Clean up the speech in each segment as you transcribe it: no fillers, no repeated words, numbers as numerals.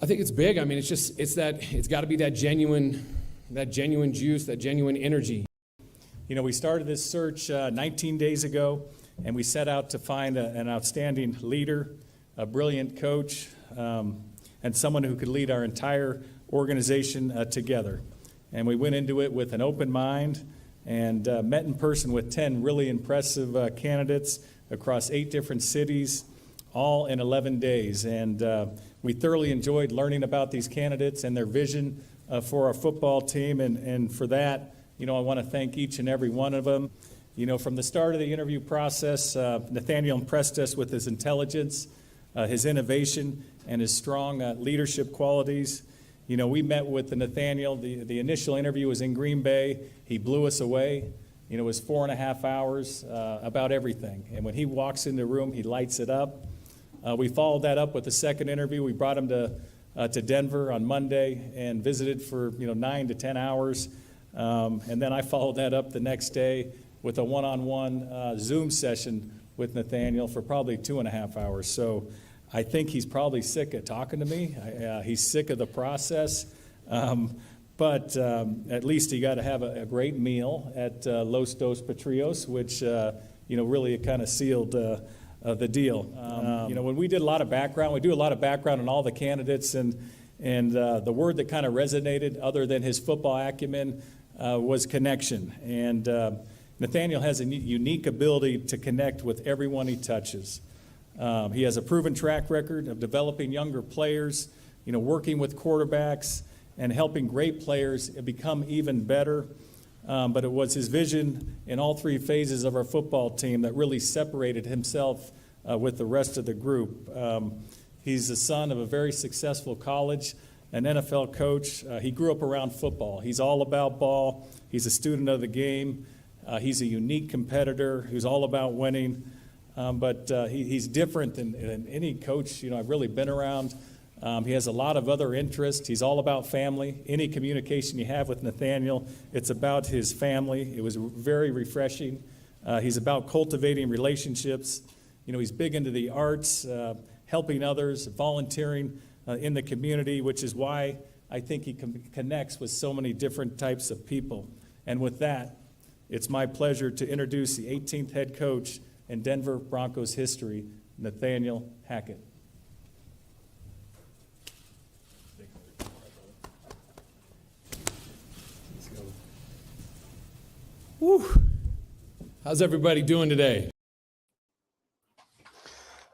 I think it's big. I mean, it's got to be that genuine juice, that genuine energy. You know, we started this search 19 days ago, and we set out to find an outstanding leader, a brilliant coach, and someone who could lead our entire organization together. And we went into it with an open mind and met in person with 10 really impressive candidates across 8 different cities, all in 11 days. And we thoroughly enjoyed learning about these candidates and their vision for our football team. And for that, you know, I want to thank each and every one of them. You know, from the start of the interview process, Nathaniel impressed us with his intelligence, his innovation, and his strong leadership qualities. You know, we met with Nathaniel. The initial interview was in Green Bay. He blew us away. You know, it was 4.5 hours about everything. And when he walks in the room, he lights it up. We followed that up with a second interview. We brought him to Denver on Monday and visited for 9 to 10 hours. And then I followed that up the next day with a one-on-one Zoom session with Nathaniel for probably 2.5 hours. So I think he's probably sick of talking to me. He's sick of the process. But at least he got to have a great meal at Los Dos Patrios, which really kind of sealed the deal. When we did a lot of background, we do a lot of background on all the candidates, and the word that kind of resonated, other than his football acumen, was connection. And Nathaniel has a unique ability to connect with everyone he touches. He has a proven track record of developing younger players, working with quarterbacks, and helping great players become even better. But it was his vision in all 3 phases of our football team that really separated himself with the rest of the group. He's the son of a very successful college, an NFL coach. He grew up around football. He's all about ball. He's a student of the game. He's a unique competitor who's all about winning. But he's different than any coach I've really been around. He has a lot of other interests. He's all about family. Any communication you have with Nathaniel, it's about his family. It was very refreshing. He's about cultivating relationships. He's big into the arts, helping others, volunteering in the community, which is why I think he connects with so many different types of people. And with that, it's my pleasure to introduce the 18th head coach in Denver Broncos history, Nathaniel Hackett. Woo. How's everybody doing today?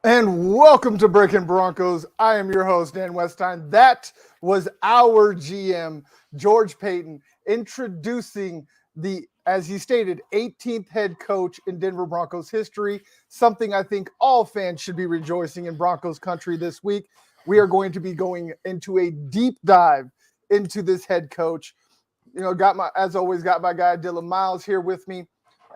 And welcome to Breakin Broncos. I am your host, Dan Westine. That was our GM, George Payton, introducing the, as he stated, 18th head coach in Denver Broncos history, something I think all fans should be rejoicing in Broncos country this week. We are going to be going into a deep dive into this head coach. Got my guy Dylan Miles here with me.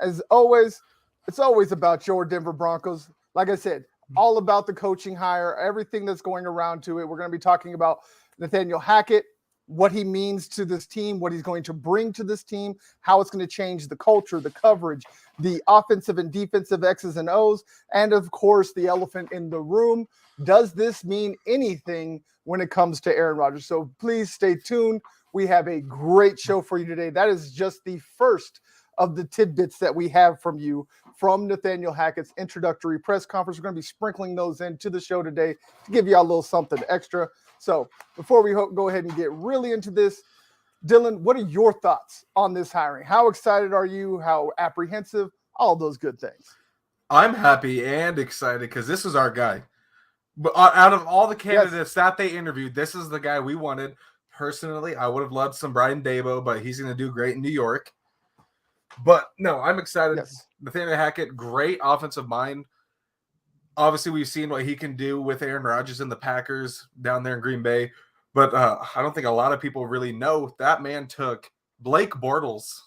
As always, it's always about your Denver Broncos. Like I said, all about the coaching hire, everything that's going around to it. We're going to be talking about Nathaniel Hackett, what he means to this team, what he's going to bring to this team, how it's going to change the culture, the coverage, the offensive and defensive X's and O's, and of course, the elephant in the room. Does this mean anything when it comes to Aaron Rodgers? So please stay tuned. We have a great show for you today. That is just the first of the tidbits that we have from you from Nathaniel Hackett's introductory press conference. We're going to be sprinkling those into the show today to give you a little something extra. So before we go ahead and get really into this, Dylan, what are your thoughts on this hiring? How excited are you? How apprehensive? All those good things. I'm happy and excited because this is our guy. But out of all the candidates that they interviewed, this is the guy we wanted. Personally, I would have loved some Brian Dabo, but he's going to do great in New York. But no, I'm excited. Yes. Nathaniel Hackett, great offensive mind. Obviously, we've seen what he can do with Aaron Rodgers and the Packers down there in Green Bay. But I don't think a lot of people really know that man took Blake Bortles.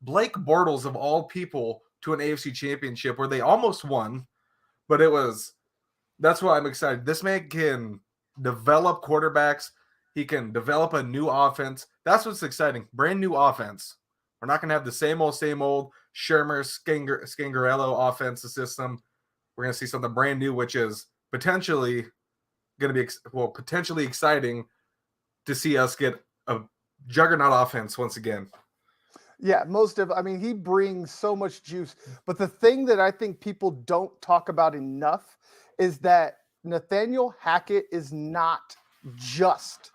Blake Bortles, of all people, to an AFC championship where they almost won. But that's why I'm excited. This man can develop quarterbacks. He can develop a new offense. That's what's exciting. Brand new offense. We're not going to have the same old Shermer, Scangarello offensive system. We're going to see something brand new, which is potentially going to be potentially exciting to see us get a juggernaut offense once again. Yeah, he brings so much juice. But the thing that I think people don't talk about enough is that Nathaniel Hackett is not just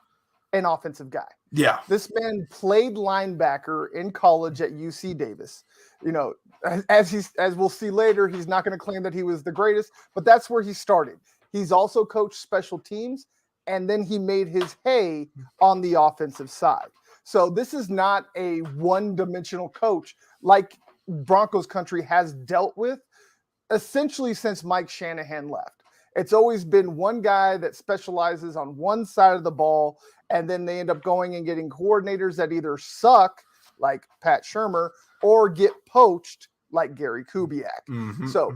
an offensive guy. Yeah. This man played linebacker in college at UC Davis. You know, as we'll see later, he's not going to claim that he was the greatest, but that's where he started. He's also coached special teams, and then he made his hay on the offensive side. So this is not a one-dimensional coach like Broncos country has dealt with essentially since Mike Shanahan left. It's always been one guy that specializes on one side of the ball, and then they end up going and getting coordinators that either suck, like Pat Shermer, or get poached, like Gary Kubiak. Mm-hmm. So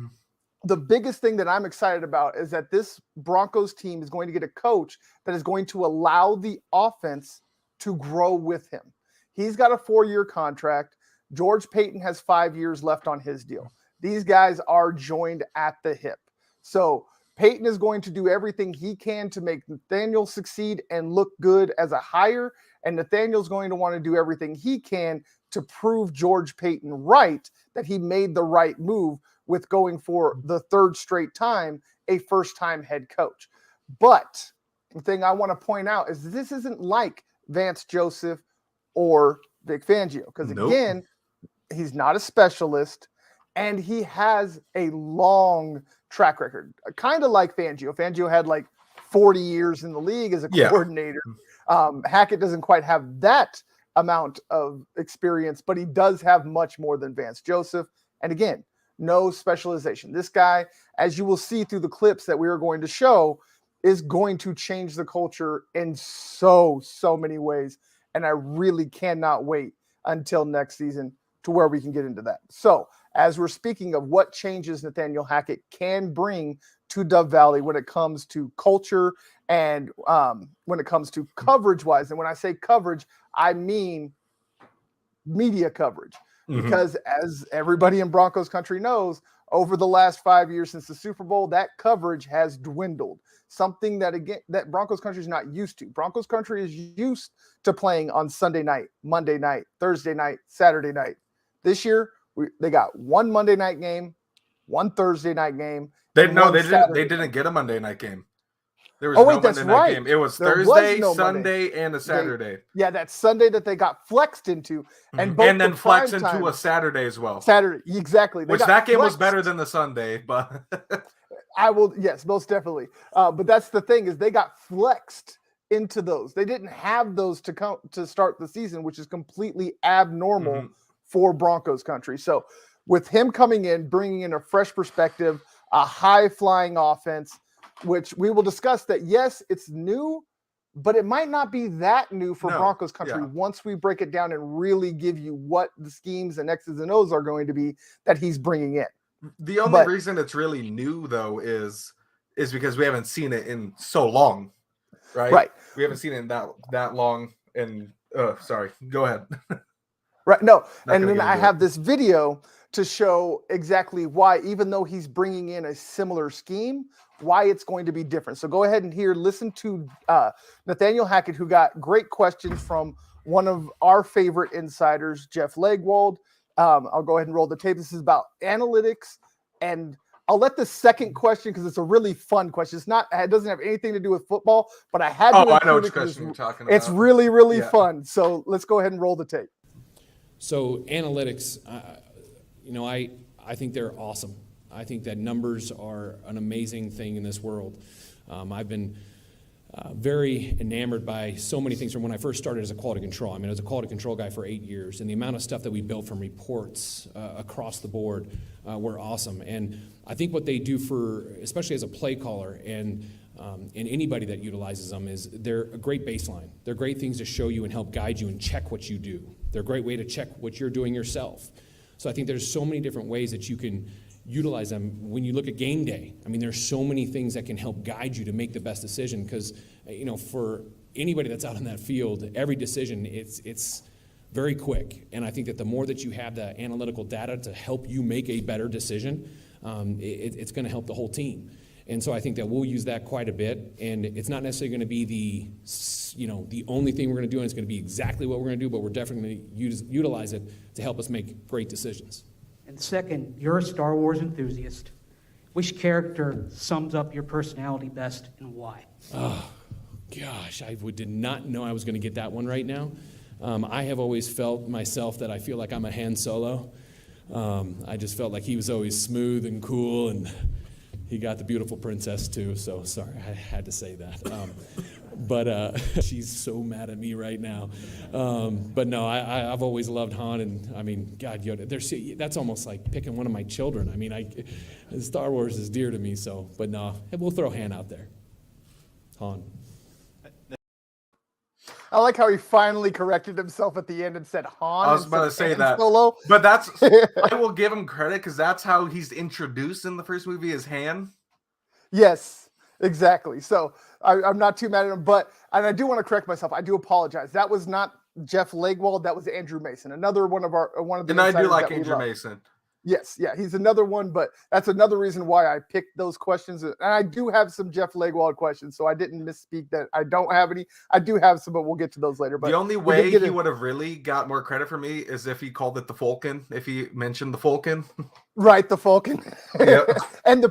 the biggest thing that I'm excited about is that this Broncos team is going to get a coach that is going to allow the offense to grow with him. He's got a 4-year contract. George Paton has 5 years left on his deal. These guys are joined at the hip. So Paton is going to do everything he can to make Nathaniel succeed and look good as a hire. And Nathaniel's going to want to do everything he can to prove George Paton right, that he made the right move with going for the third straight time, a first-time head coach. But the thing I want to point out is this isn't like Vance Joseph or Vic Fangio, because again, he's not a specialist and he has a long track record, kind of like Fangio. Fangio had like 40 years in the league as a coordinator. Hackett doesn't quite have that amount of experience, but he does have much more than Vance Joseph. And again, no specialization. This guy, as you will see through the clips that we are going to show, is going to change the culture in so many ways. And I really cannot wait until next season to where we can get into that. So as we're speaking of what changes Nathaniel Hackett can bring to Dove Valley when it comes to culture and when it comes to coverage-wise, and when I say coverage, I mean media coverage. Because as everybody in Broncos country knows, over the last 5 years since the Super Bowl, that coverage has dwindled. Something that, again, that Broncos country is not used to. Broncos country is used to playing on Sunday night, Monday night, Thursday night, Saturday night. This year, they got one Monday night game, one Thursday night game. They didn't get a Monday night game. There was no Monday night game. It was Thursday, Sunday, and a Saturday. That Sunday that they got flexed into, and then flexed into a Saturday as well. Saturday, exactly. Which that game was better than the Sunday, but yes, most definitely. But that's the thing, is they got flexed into those. They didn't have those to start the season, which is completely abnormal for Broncos country. So with him coming in, bringing in a fresh perspective, a high-flying offense, which we will discuss that, yes, it's new, but it might not be that new for Broncos country once we break it down and really give you what the schemes and X's and O's are going to be that he's bringing in. The only reason it's really new, though, is because we haven't seen it in so long, right? Right. We haven't seen it in that long. And sorry, go ahead. Right. No, and then I have this video to show exactly why, even though he's bringing in a similar scheme, why it's going to be different. So go ahead and listen to Nathaniel Hackett, who got great questions from one of our favorite insiders, Jeff Legwold. I'll go ahead and roll the tape. This is about analytics, and I'll let the second question, because it's a really fun question. It doesn't have anything to do with football, but I had to. I know which question you're talking about. It's really, really fun. So let's go ahead and roll the tape. So analytics, I think they're awesome. I think that numbers are an amazing thing in this world. I've been very enamored by so many things from when I first started as a quality control. I was a quality control guy for 8 years, and the amount of stuff that we built from reports across the board were awesome. And I think what they do especially as a play caller and anybody that utilizes them, is they're a great baseline. They're great things to show you and help guide you and check what you do. They're a great way to check what you're doing yourself. So I think there's so many different ways that you can utilize them. When you look at game day, there's so many things that can help guide you to make the best decision, because for anybody that's out on that field, every decision, it's very quick. And I think that the more that you have the analytical data to help you make a better decision, it's going to help the whole team. And so I think that we'll use that quite a bit, and it's not necessarily going to be the only thing we're going to do, and it's going to be exactly what we're going to do, but we're definitely going to utilize it to help us make great decisions. And second, you're a Star Wars enthusiast. Which character sums up your personality best, and why? Oh, gosh, I did not know I was going to get that one right now. I have always felt myself that I feel like I'm a Han Solo. I just felt like he was always smooth and cool, and he got the beautiful princess too, so sorry, I had to say that. But she's so mad at me right now. But no, I've always loved Han, and God, Yoda, that's almost like picking one of my children. Star Wars is dear to me, so, but no, we'll throw Han out there. Han. I like how he finally corrected himself at the end and said Han. I was about to say that. Solo. But I will give him credit, because that's how he's introduced in the first movie, as Han. Yes, exactly. So I'm not too mad at him, and I do want to correct myself. I do apologize. That was not Jeff Legwold. That was Andrew Mason, another one of the. And I do like Andrew Mason. Yes, yeah, he's another one, but that's another reason why I picked those questions. And I do have some Jeff Legwold questions, so I didn't misspeak that I don't have any. I do have some, but we'll get to those later. But the only way he would have really got more credit for me is if he called it the Falcon, if he mentioned the Falcon. Right, the Falcon. Yep. and the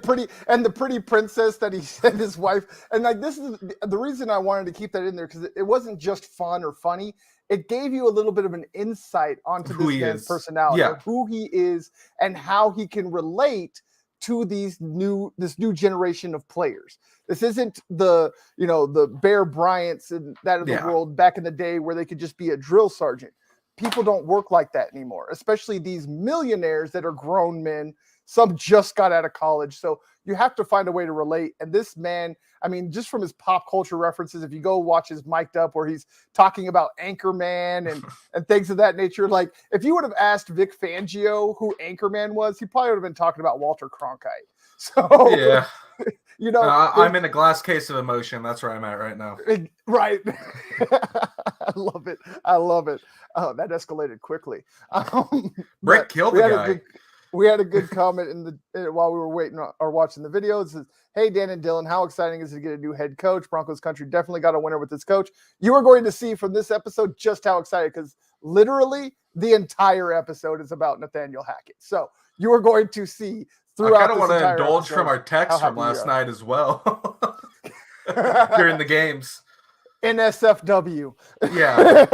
pretty princess that he said his wife. And this is the reason I wanted to keep that in there, because it wasn't just fun or funny. It gave you a little bit of an insight onto this man's personality, who he is, and how he can relate to this new generation of players. This isn't the Bear Bryants and that of the world back in the day where they could just be a drill sergeant. People don't work like that anymore, especially these millionaires that are grown men. Some just got out of college. So you have to find a way to relate. And this man, just from his pop culture references, if you go watch his Mic'd Up where he's talking about Anchorman and things of that nature, like if you would have asked Vic Fangio who Anchorman was, he probably would have been talking about Walter Cronkite. So, yeah. I'm in a glass case of emotion. That's where I'm at right now. Right. I love it. Oh, that escalated quickly. Brett killed the guy. We had a good comment while we were waiting or watching the video. It says, "Hey, Dan and Dylan, how exciting is it to get a new head coach? Broncos country definitely got a winner with this coach." You are going to see from this episode just how excited, because literally the entire episode is about Nathaniel Hackett. So you are going to see throughout. I kind of want to indulge from our text from last night as well during the games. NSFW. Yeah.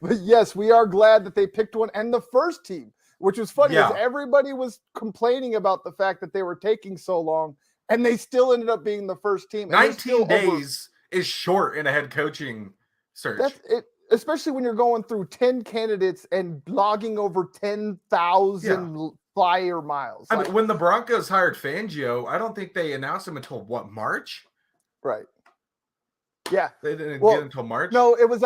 But yes, we are glad that they picked one, and the first team. Which was funny, because everybody was complaining about the fact that they were taking so long, and they still ended up being the first team. 19 days is short in a head coaching search. That's it, especially when you're going through 10 candidates and logging over 10,000 flyer miles. When the Broncos hired Fangio, I don't think they announced him until March? Right. Yeah. They didn't get until March? No, it was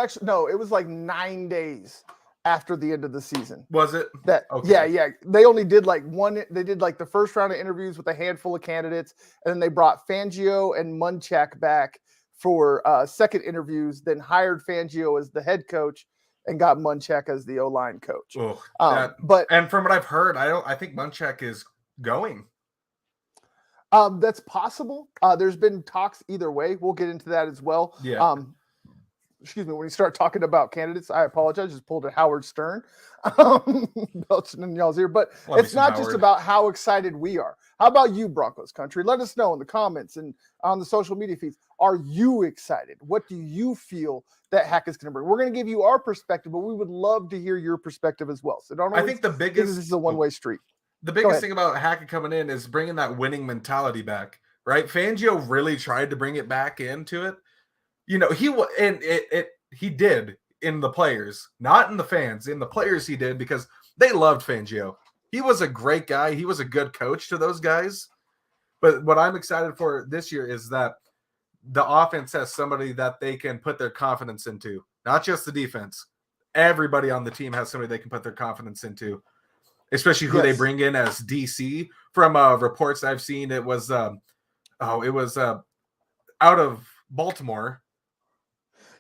like 9 days after the end of the season. Was it? Okay. Yeah. They only did they did the first round of interviews with a handful of candidates, and then they brought Fangio and Munchak back for second interviews, then hired Fangio as the head coach and got Munchak as the O-line coach. And from what I've heard, I think Munchak is going. That's possible. There's been talks either way. We'll get into that as well. Yeah. Excuse me, when you start talking about candidates, I apologize. Just pulled a Howard Stern, belching in y'all's ear. But Love me it's some not just Howard. about how excited we are. How about you, Broncos country? Let us know in the comments and on the social media feeds. Are you excited? What do you feel that Hackett's going to bring? We're going to give you our perspective, but we would love to hear your perspective as well. So don't I always think the think this biggest is a one-way street. the Go biggest ahead. thing about Hackett coming in is bringing that winning mentality back, right? Fangio really tried to bring it back into it. He did in the players, not in the fans. In the players, he did because they loved Fangio. He was a great guy. He was a good coach to those guys. But what I'm excited for this year is that the offense has somebody that they can put their confidence into, not just the defense. Everybody on the team has somebody they can put their confidence into, especially who they Yes. bring in as DC. From reports I've seen, it was out of Baltimore.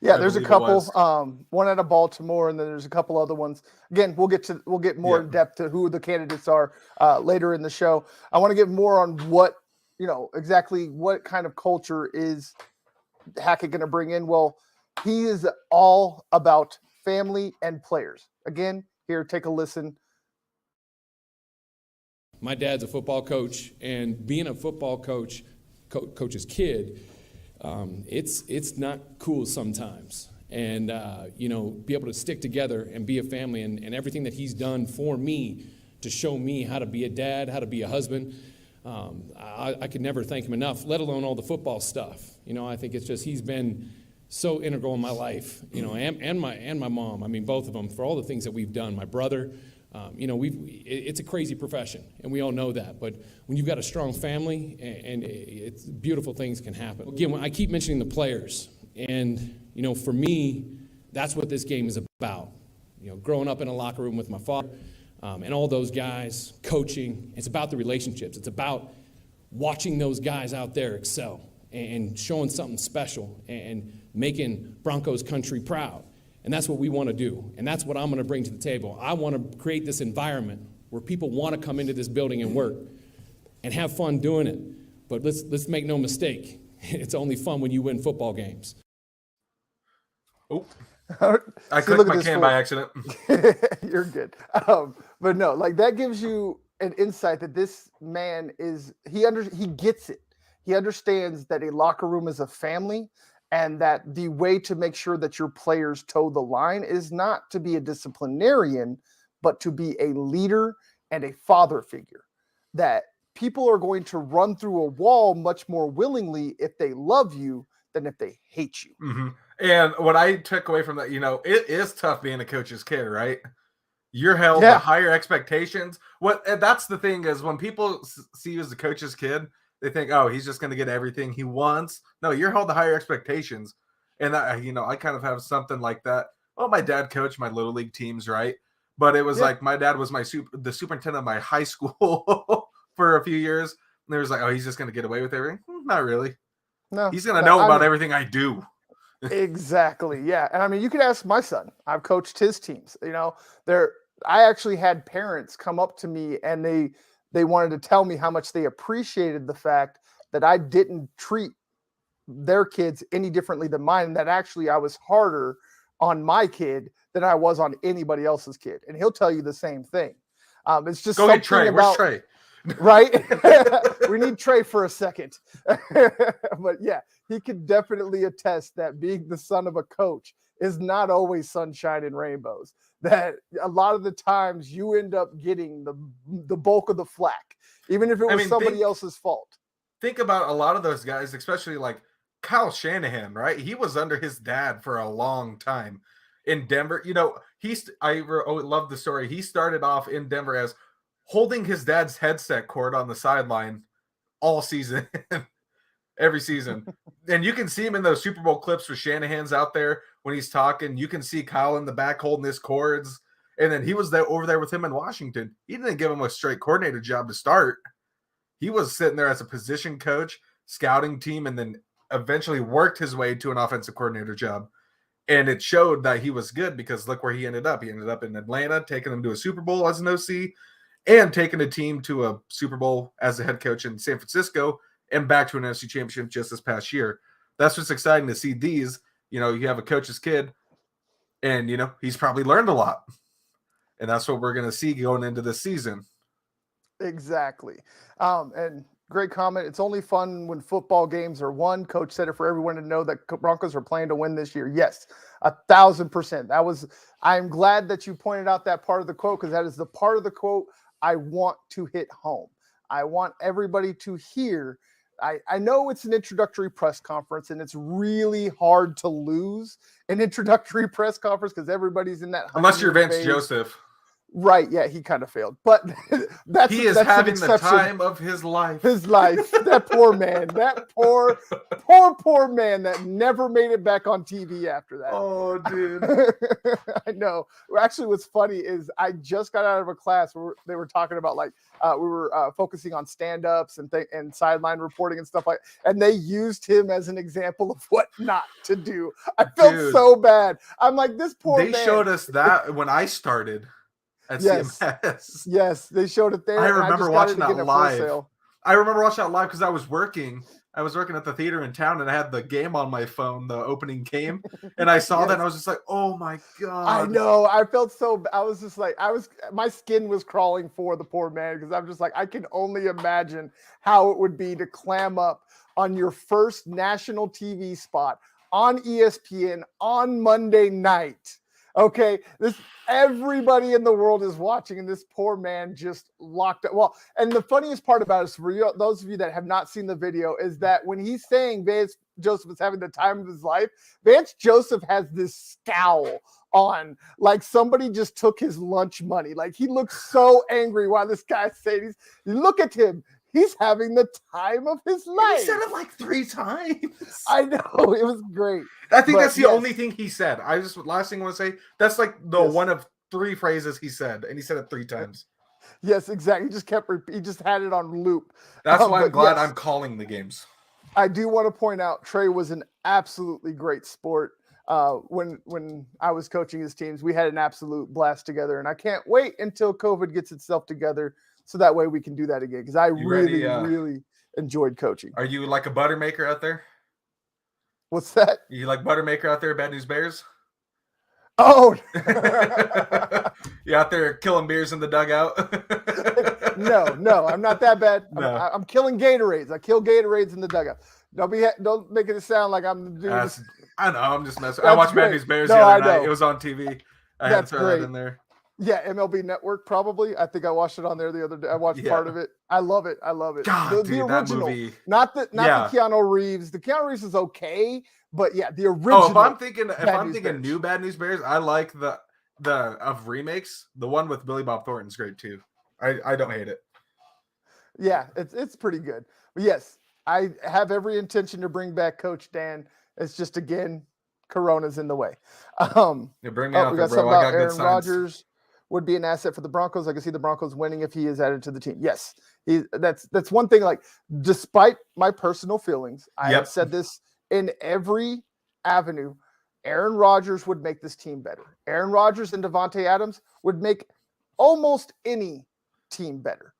Yeah, I there's a believe it couple. was. One out of Baltimore, and then there's a couple other ones. Again, we'll get more Yeah. in depth to who the candidates are later in the show. I want to get more on what exactly what kind of culture is Hackett going to bring in. Well, he is all about family and players. Again, here, take a listen. My dad's a football coach, and being a football coach's kid, it's not cool sometimes. And, be able to stick together and be a family and everything that he's done for me to show me how to be a dad, how to be a husband. I could never thank him enough, let alone all the football stuff. I think it's just he's been so integral in my life, and my mom. I mean, both of them for all the things that we've done. My brother, it's a crazy profession, and we all know that. But when you've got a strong family, and it's beautiful things can happen. Again, I keep mentioning the players, and for me, that's what this game is about. Growing up in a locker room with my father. And all those guys, coaching, it's about the relationships. It's about watching those guys out there excel and showing something special and making Broncos country proud. And that's what we want to do. And that's what I'm going to bring to the table. I want to create this environment where people want to come into this building and work and have fun doing it. But let's make no mistake. It's only fun when you win football games. Oh, See, I clicked look at my this can fool. by accident. You're good. But no, like that gives you an insight that this man he gets it. He understands that a locker room is a family and that the way to make sure that your players toe the line is not to be a disciplinarian, but to be a leader and a father figure. That people are going to run through a wall much more willingly if they love you than if they hate you. Mm-hmm. And what I took away from that, it is tough being a coach's kid, right? You're held to higher expectations. That's the thing is when people see you as a coach's kid, they think, oh, he's just going to get everything he wants. No, you're held to higher expectations. And I kind of have something like that. Well, my dad coached my little league teams, right? But it was like my dad was the superintendent of my high school for a few years. And they was like, oh, he's just going to get away with everything. Not really. No, he's going to know about everything I do. Exactly. Yeah. And I mean, you could ask my son. I've coached his teams. I actually had parents come up to me and they wanted to tell me how much they appreciated the fact that I didn't treat their kids any differently than mine, and that actually I was harder on my kid than I was on anybody else's kid. And he'll tell you the same thing. It's just go get Trey. Where's Trey? Right? We need Trey for a second. But yeah, he could definitely attest that being the son of a coach is not always sunshine and rainbows. That a lot of the times you end up getting the bulk of the flack, even if it was somebody else's fault. Think about a lot of those guys, especially like Kyle Shanahan, right? He was under his dad for a long time in Denver. I love the story. He started off in Denver as holding his dad's headset cord on the sideline all season, every season. And you can see him in those Super Bowl clips where Shanahan's out there when he's talking. You can see Kyle in the back holding his cords. And then he was over there with him in Washington. He didn't give him a straight coordinator job to start. He was sitting there as a position coach, scouting team, and then eventually worked his way to an offensive coordinator job. And it showed that he was good because look where he ended up. He ended up in Atlanta, taking them to a Super Bowl as an OC, and taking a team to a Super Bowl as a head coach in San Francisco. and back to an NFC championship just this past year. That's what's exciting to see these. You know, you have a coach's kid, and, you know, he's probably learned a lot. And that's what we're going to see going into this season. Exactly. And great comment. It's only fun when football games are won. Coach said it for everyone to know that Broncos are playing to win this year. Yes, 1,000%. I'm glad that you pointed out that part of the quote, because that is the part of the quote I want to hit home. I want everybody to hear. I know it's an introductory press conference, and it's really hard to lose an introductory press conference because everybody's in that. Unless you're Vance phase. Joseph. Right, yeah, he kind of failed, but that's having the time of his life. That poor man, that poor man that never made it back on TV after that. Oh, dude. I know. Actually, what's funny is I just got out of a class where they were talking about, like, we were focusing on stand-ups and sideline reporting and stuff like, and they used him as an example of what not to do. I felt so bad. I'm like, this poor man. They showed us that when I started. At CMS. Yes, they showed it there. I remember watching that live. I remember watching that live because I was working. I was working at the theater in town, and I had the game on my phone, the opening game, and I saw that, and I was just like, "Oh my god!" I know. I felt so. I was just like, my skin was crawling for the poor man, because I'm just like, I can only imagine how it would be to clam up on your first national TV spot on ESPN on Monday night. Okay, everybody in the world is watching, and this poor man just locked up. Well, and the funniest part about it, for you, those of you that have not seen the video, is that when he's saying Vance Joseph is having the time of his life, Vance Joseph has this scowl on, like somebody just took his lunch money. Like, he looks so angry while this guy's saying, look at him. He's having the time of his life. He said it like 3 times. I know. It was great. I think that's the only thing he said. Last thing I want to say, that's like one of 3 phrases he said, and he said it 3 times. Yes, exactly. He just had it on loop. That's why I'm glad I'm calling the games. I do want to point out Trey was an absolutely great sport. When I was coaching his teams, we had an absolute blast together, and I can't wait until COVID gets itself together, so that way we can do that again, because I really enjoyed coaching. Are you like a butter maker out there? What's that? You like butter maker out there, Bad News Bears? Oh. You out there killing beers in the dugout? No, I'm not that bad. No. I'm killing Gatorades. I kill Gatorades in the dugout. Don't make it sound like I'm the dude. I know, I'm just messing. I watched Bad News Bears the other night. It was on TV. I had to throw that in there. Yeah, MLB Network, probably. I think I watched it on there the other day. I watched part of it. I love it. God, the original, that movie. Not the Keanu Reeves. The Keanu Reeves is okay, but yeah, the original. Oh, if I'm thinking new Bad News Bears, I like the of remakes. The one with Billy Bob Thornton's great too. I don't hate it. Yeah, it's pretty good. But yes, I have every intention to bring back Coach Dan. It's just, again, Corona's in the way. Bring me out there, bro. I got Aaron Rodgers would be an asset for the Broncos. I can see the Broncos winning if he is added to the team. Yes, that's one thing. Like, despite my personal feelings, I have said this in every avenue. Aaron Rodgers would make this team better. Aaron Rodgers and Devontae Adams would make almost any team better.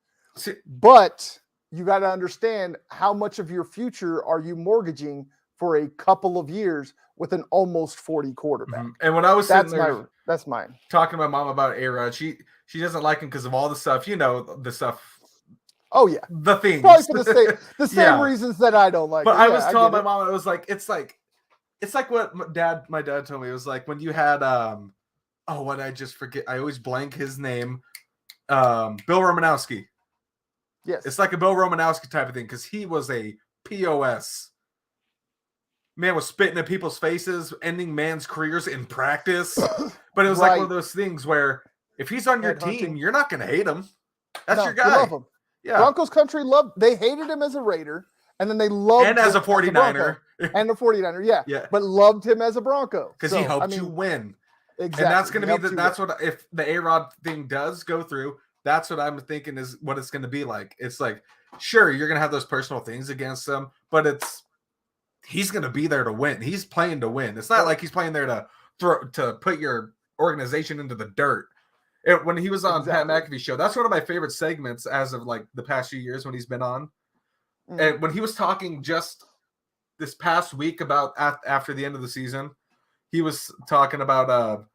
But you got to understand, how much of your future are you mortgaging for a couple of years with an almost 40 quarterback? Mm-hmm. And when I was sitting there, that's mine. Talking to my mom about A-Rod, she doesn't like him because of all the stuff. You know, the stuff. Oh yeah, the things. Probably for the same reasons that I don't like. But I was telling my mom, it was like it's like what my dad told me. It was like when you had what I just forget. I always blank his name. Bill Romanowski. Yes, it's like a Bill Romanowski type of thing, because he was a POS. Man was spitting at people's faces, ending man's careers in practice. But it was like one of those things where if he's on your team, you're not going to hate him. That's your guy. You love him. Yeah. Broncos country they hated him as a Raider, and then they loved him as a 49er. And a 49er, yeah. But loved him as a Bronco. Because he helped you win. Exactly. And that's going to be that's what, if the A-Rod thing does go through, that's what I'm thinking is what it's going to be like. It's like, sure, you're going to have those personal things against him, but he's going to be there to win. He's playing to win. It's not like he's playing there to put your organization into the dirt. When he was on Pat McAfee's show, that's one of my favorite segments as of like the past few years when he's been on. And when he was talking just this past week about after the end of the season, he was talking about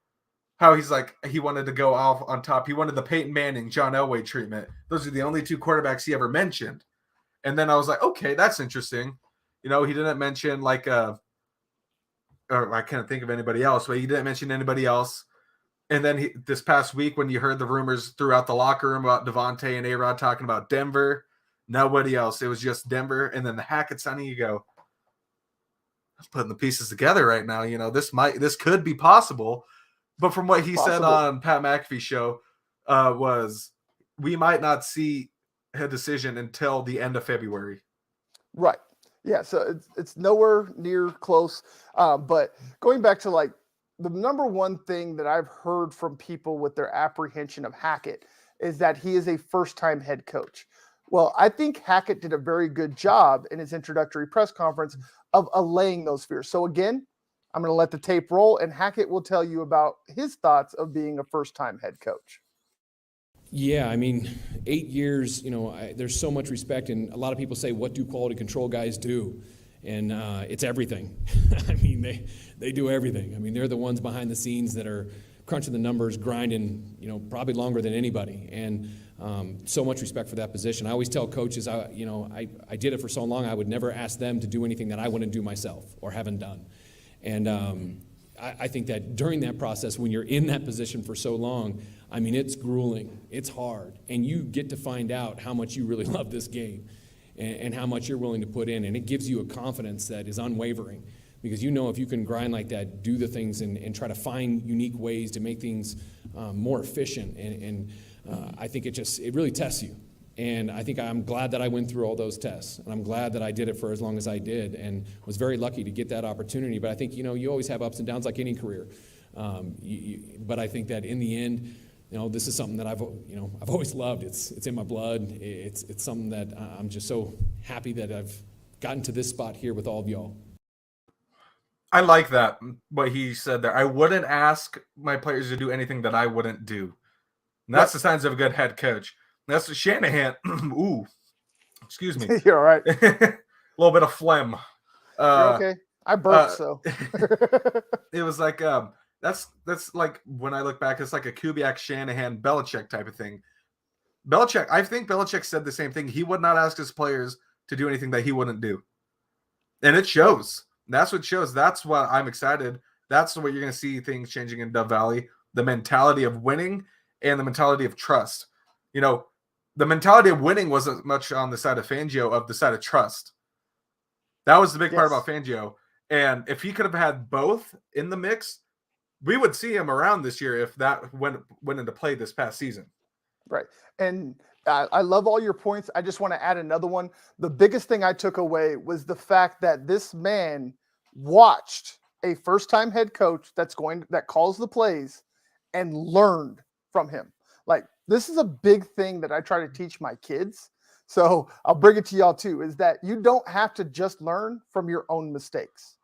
how he's like, he wanted to go off on top. He wanted the Peyton Manning, John Elway treatment. Those are the only two quarterbacks he ever mentioned. And then I was like, okay, that's interesting. He didn't mention or I can't think of anybody else, but he didn't mention anybody else. And then this past week, when you heard the rumors throughout the locker room about Devontae and A-Rod talking about Denver, nobody else. It was just Denver. And then the Hackett signing, you go, I'm putting the pieces together right now. This could be possible. But from what he said on Pat McAfee's show, was we might not see a decision until the end of February. Right. Yeah. So it's nowhere near close. But going back to like the number one thing that I've heard from people with their apprehension of Hackett is that he is a first-time head coach. Well, I think Hackett did a very good job in his introductory press conference of allaying those fears. So again, I'm going to let the tape roll, and Hackett will tell you about his thoughts of being a first-time head coach. Yeah, I mean, 8 years, there's so much respect, and a lot of people say, what do quality control guys do? And it's everything. I mean, they do everything. I mean, they're the ones behind the scenes that are crunching the numbers, grinding, probably longer than anybody. And so much respect for that position. I always tell coaches, I did it for so long, I would never ask them to do anything that I wouldn't do myself or haven't done. And I think that during that process, when you're in that position for so long, I mean, it's grueling, it's hard, and you get to find out how much you really love this game and how much you're willing to put in, and it gives you a confidence that is unwavering, because if you can grind like that, do the things and try to find unique ways to make things more efficient, and I think it really tests you. And I think I'm glad that I went through all those tests, and I'm glad that I did it for as long as I did, and was very lucky to get that opportunity. But I think, you always have ups and downs like any career. But I think that in the end, this is something that I've always loved. It's in my blood. It's something that I'm just so happy that I've gotten to this spot here with all of y'all. I like that, what he said there. I wouldn't ask my players to do anything that I wouldn't do. And that's the signs of a good head coach. That's Shanahan. Ooh, excuse me. You're all right. A little bit of phlegm. You're okay. I burped, so. It was like that's like, when I look back, it's like a Kubiak, Shanahan, Belichick type of thing. I think Belichick said the same thing. He would not ask his players to do anything that he wouldn't do, and it shows. That's what shows. That's why I'm excited. That's what you're going to see things changing in Dove Valley. The mentality of winning and the mentality of trust. The mentality of winning wasn't much on the side of Fangio, of the side of trust. That was the big part about Fangio. And if he could have had both in the mix, we would see him around this year if that went into play this past season. Right. And I love all your points. I just want to add another one. The biggest thing I took away was the fact that this man watched a first-time head coach that calls the plays and learned from him. Like, this is a big thing that I try to teach my kids. So I'll bring it to y'all too, is that you don't have to just learn from your own mistakes.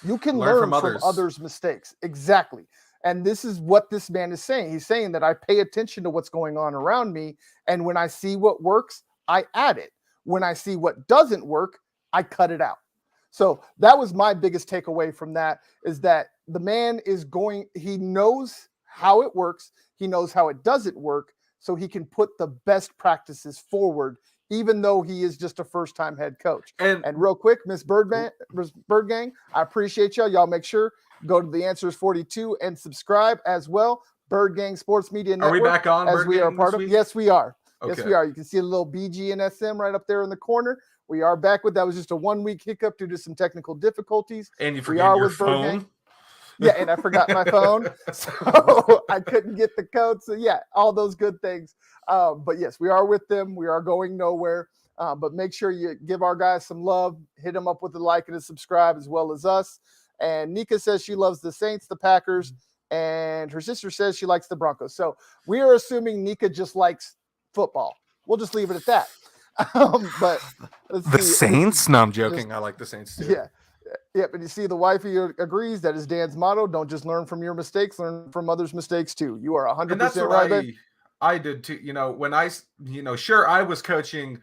You can learn from others' mistakes. Exactly. And this is what this man is saying. He's saying that I pay attention to what's going on around me. And when I see what works, I add it. When I see what doesn't work, I cut it out. So that was my biggest takeaway from that, is that the man he knows how it works. He knows how it doesn't work, so he can put the best practices forward, even though he is just a first-time head coach. And real quick, Miss Bird Gang, I appreciate y'all. Y'all make sure, go to The Answers 42 and subscribe as well. Bird Gang Sports Media Network. Are we back on? As we are part of? Yes, we are. Okay. Yes, we are. You can see a little BG and SM right up there in the corner. We are back with that. Was just a 1-week hiccup due to some technical difficulties. And you forgot your phone. Yeah, and I forgot my phone, so I couldn't get the code. So yeah, all those good things. But yes, we are with them. We are going nowhere. But make sure you give our guys some love. Hit them up with a like and a subscribe, as well as us. And Nika says she loves the Saints, the Packers, and her sister says she likes the Broncos. So we are assuming Nika just likes football. We'll just leave it at that. But the Saints? No, I'm joking. I like the Saints too. Yeah. Yep, and you see the wifey agrees. That is Dan's motto. Don't just learn from your mistakes, learn from others' mistakes too. You are 100% right. I did too. When sure, I was coaching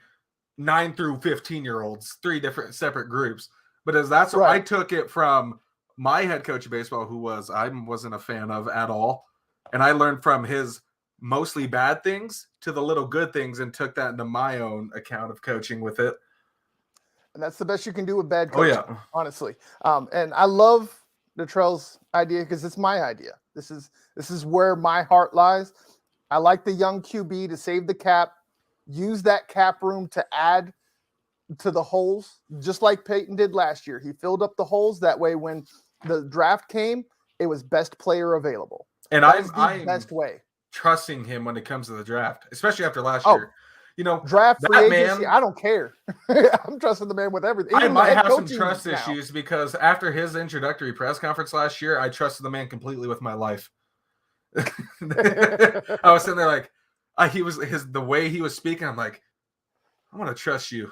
9 through 15-year-olds, 3 different separate groups. But as that's what Right. I took it from my head coach of baseball, who I wasn't a fan of at all. And I learned from his mostly bad things to the little good things and took that into my own account of coaching with it. And that's the best you can do with bad Oh, coaching, yeah. honestly. And I love Detrell's idea because it's my idea. This is where my heart lies. I like the young QB to save the cap, use that cap room to add to the holes, just like Peyton did last year. He filled up the holes. That way, when the draft came, it was best player available. And That is the I'm best way. trusting him when it comes to the draft, especially after last Oh, year. You know, Draft that free agency, man, I don't care. I'm trusting the man with everything. I Even the might head have some coaching trust now. issues because after his introductory press conference last year, I trusted the man completely with my life. I was sitting there like, the way he was speaking, I'm like, I'm gonna trust you.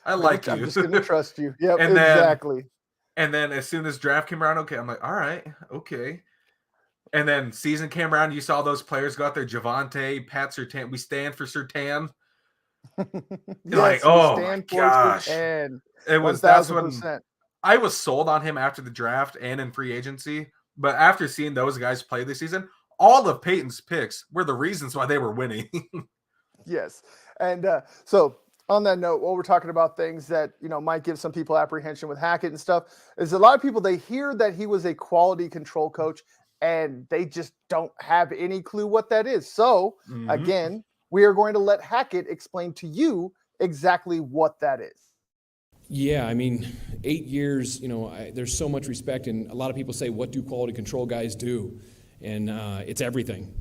I like you. I'm just gonna trust you. Yep, And then- exactly. And then as soon as draft came around, okay, I'm like, all right, okay. And then season came around, you saw those players go out there, Javante, Pat Surtain. We stand for Surtain. Yes, oh we my stand for gosh. and That's when 1,000%. I was sold on him after the draft and in free agency. But after seeing those guys play this season, all of Peyton's picks were the reasons why they were winning. Yes. And so on that note, while we're talking about things that, might give some people apprehension with Hackett and stuff, is a lot of people, they hear that he was a quality control coach and they just don't have any clue what that is. So again, we are going to let Hackett explain to you exactly what that is. Yeah, I mean, 8 years, there's so much respect, and a lot of people say, what do quality control guys do? And it's everything.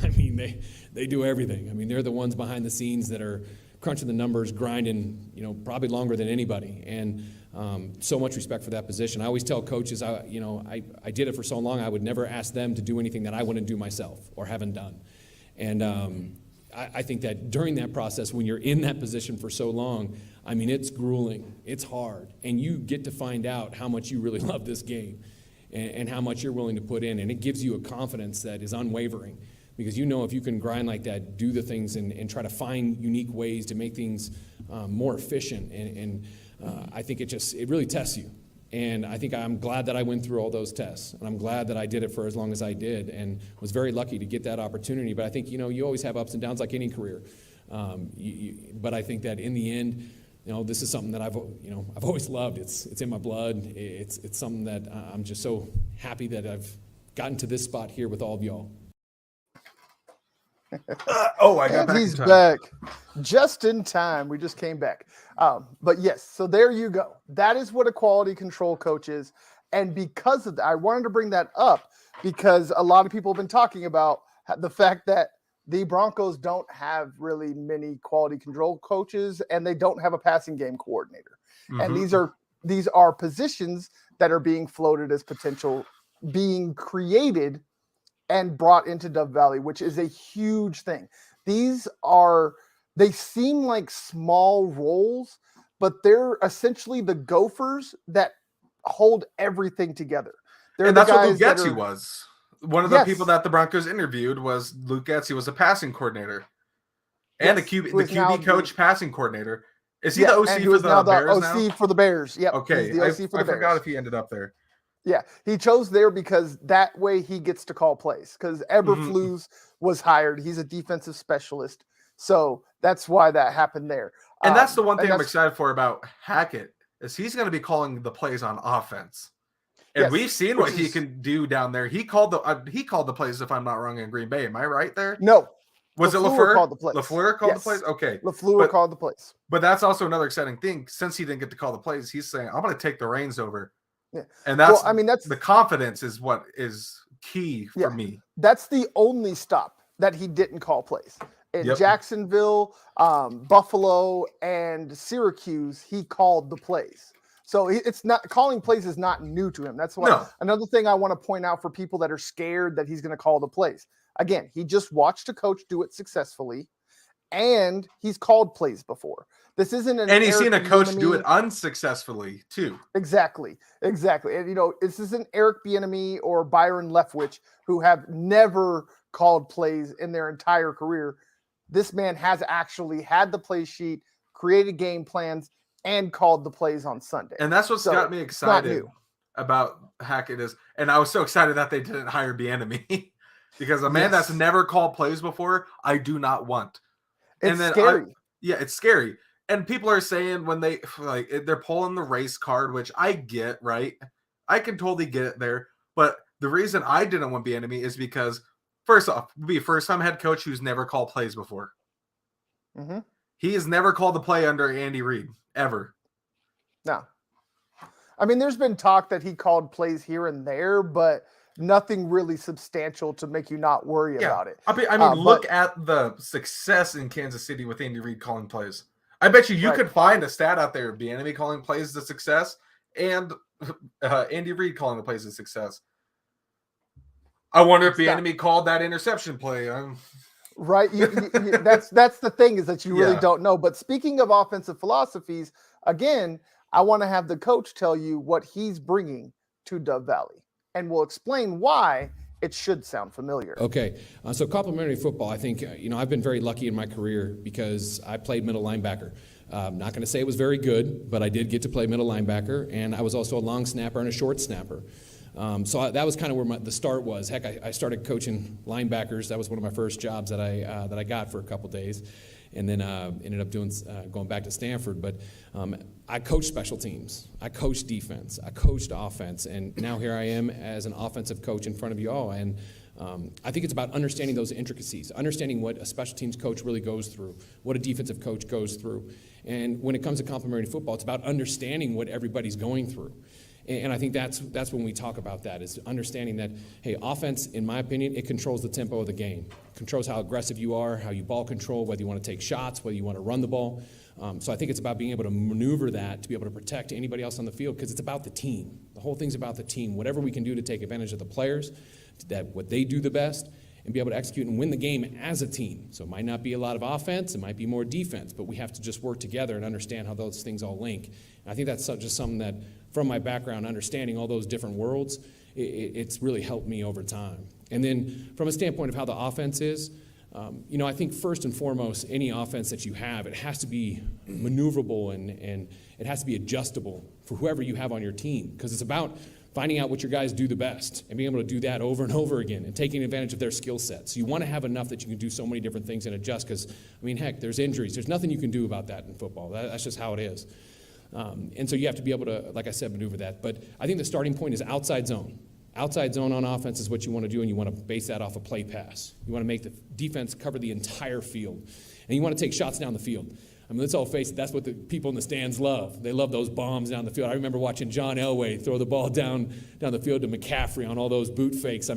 I mean, they do everything. I mean, they're the ones behind the scenes that are crunching the numbers, grinding, probably longer than anybody. And so much respect for that position. I always tell coaches, I did it for so long, I would never ask them to do anything that I wouldn't do myself or haven't done. And I think that during that process, when you're in that position for so long, I mean, it's grueling, it's hard, and you get to find out how much you really love this game and how much you're willing to put in, and it gives you a confidence that is unwavering, because if you can grind like that, do the things and try to find unique ways to make things more efficient, and I think it really tests you. And I think I'm glad that I went through all those tests, and I'm glad that I did it for as long as I did, and was very lucky to get that opportunity. But I think, you always have ups and downs like any career. But I think that in the end, this is something that I've always loved. It's in my blood. It's something that I'm just so happy that I've gotten to this spot here with all of y'all. I got back He's in time. back just in time. We just came back. But yes, so there you go. That is what a quality control coach is. And because of that, I wanted to bring that up because a lot of people have been talking about the fact that the Broncos don't have really many quality control coaches and they don't have a passing game coordinator. And these are positions that are being floated as potential being created and brought into Dove Valley, which is a huge thing. They seem like small roles, but they're essentially the gophers that hold everything together. And that's what Luke Getsy was. One of the people Yes. that the Broncos interviewed was Luke Getsy was a passing coordinator and Yes, the who is now QB coach, passing coordinator. Is he the and OC who for is now the Bears OC now? for the Bears. Yep. Okay, He's the OC for the I forgot Bears. if he ended up there. Yeah, he chose there because that way he gets to call plays. Because Eberflus was hired. He's a defensive specialist. So that's why that happened there. And that's the one thing I'm excited for about Hackett is he's going to be calling the plays on offense. And Yes, we've seen what he can do down there. He called the plays, if I'm not wrong, in Green Bay. Am I right there? No. Was it LaFleur LaFleur? called the plays. LaFleur called Yes. the plays? Okay. LaFleur called the plays. But that's also another exciting thing. Since he didn't get to call the plays, he's saying, I'm going to take the reins over. Yeah. And that's that's the confidence is what is key for me. That's the only stop that he didn't call plays. In Yep. Jacksonville, Buffalo, and Syracuse, he called the plays. So it's not calling plays is not new to him. That's why another thing I want to point out for people that are scared that he's going to call the plays. Again, he just watched a coach do it successfully, and he's called plays before. This isn't an And he's Eric seen a coach do Bieniemy- it unsuccessfully too. Exactly. And this isn't Eric Bieniemy or Byron Leftwich who have never called plays in their entire career. This man has actually had the play sheet, created game plans, and called the plays on Sunday. And that's what's So, got me it's not excited new. about Hackett and I was so excited that they didn't hire Bieniemy because a man that's Yes. never called plays before, I do not want. It's scary. It's scary. And people are saying when they're pulling the race card, which I get, right? I can totally get it there. But the reason I didn't want Bieniemy is because, first off, be a first-time head coach who's never called plays before. Mm-hmm. He has never called a play under Andy Reid, ever. No. I mean, there's been talk that he called plays here and there, but nothing really substantial to make you not worry about it. I mean, look at the success in Kansas City with Andy Reid calling plays. I bet you could find a stat out there, Bieniemy calling plays to success and Andy Reid calling the plays to success. I wonder if Bieniemy called that interception play. Right. That's the thing, is that you really don't know. But speaking of offensive philosophies, again, I want to have the coach tell you what he's bringing to Dove Valley, and we'll explain why it should sound familiar. Okay, so complementary football, I think, I've been very lucky in my career because I played middle linebacker. Not going to say it was very good, but I did get to play middle linebacker, and I was also a long snapper and a short snapper. That was kind of where the start was. Heck, I started coaching linebackers. That was one of my first jobs that I got for a couple days, and then ended up going back to Stanford. But I coached special teams, I coached defense, I coached offense, and now here I am as an offensive coach in front of you all. And I think it's about understanding those intricacies, understanding what a special teams coach really goes through, what a defensive coach goes through. And when it comes to complementary football, it's about understanding what everybody's going through. And I think that's when we talk about that, is understanding that, hey, offense, in my opinion, it controls the tempo of the game. It controls how aggressive you are, how you ball control, whether you want to take shots, whether you want to run the ball. So I think it's about being able to maneuver that to be able to protect anybody else on the field, because it's about the team. The whole thing's about the team. Whatever we can do to take advantage of the players, that what they do the best, and be able to execute and win the game as a team. So it might not be a lot of offense, it might be more defense, but we have to just work together and understand how those things all link. And I think that's just something that, from my background, understanding all those different worlds, it's really helped me over time. And then from a standpoint of how the offense is, I think first and foremost, any offense that you have, it has to be maneuverable and it has to be adjustable for whoever you have on your team, because it's about finding out what your guys do the best and being able to do that over and over again and taking advantage of their skill sets. So you want to have enough that you can do so many different things and adjust, because, heck, there's injuries. There's nothing you can do about that in football. That's just how it is. And so you have to be able to, like I said, maneuver that. But I think the starting point is outside zone. Outside zone on offense is what you want to do, and you want to base that off a play pass. You want to make the defense cover the entire field. And you want to take shots down the field. Let's all face it, that's what the people in the stands love. They love those bombs down the field. I remember watching John Elway throw the ball down the field to McCaffrey on all those boot fakes.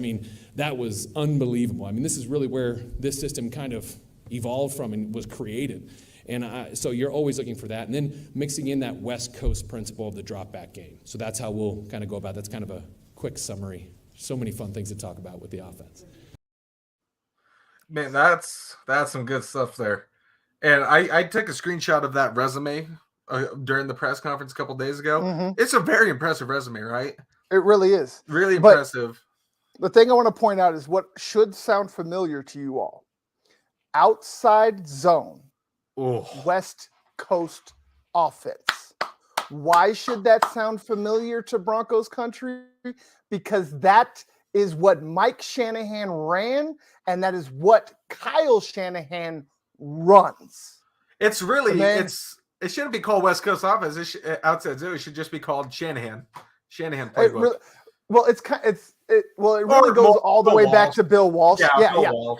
That was unbelievable. This is really where this system kind of evolved from and was created. And so you're always looking for that. And then mixing in that West Coast principle of the drop-back game. So that's how we'll kind of go about it. That's kind of a quick summary. So many fun things to talk about with the offense. Man, that's some good stuff there. And I took a screenshot of that resume during the press conference a couple days ago. Mm-hmm. It's a very impressive resume, right? It really is. Really impressive. But the thing I want to point out is what should sound familiar to you all. Outside zone, West Coast offense. Why should that sound familiar to Broncos country? Because that is what Mike Shanahan ran, and that is what Kyle Shanahan runs. It's really it shouldn't be called West Coast offense. Outside zone, it should just be called Shanahan playbook. It really goes all the way back to Bill Walsh.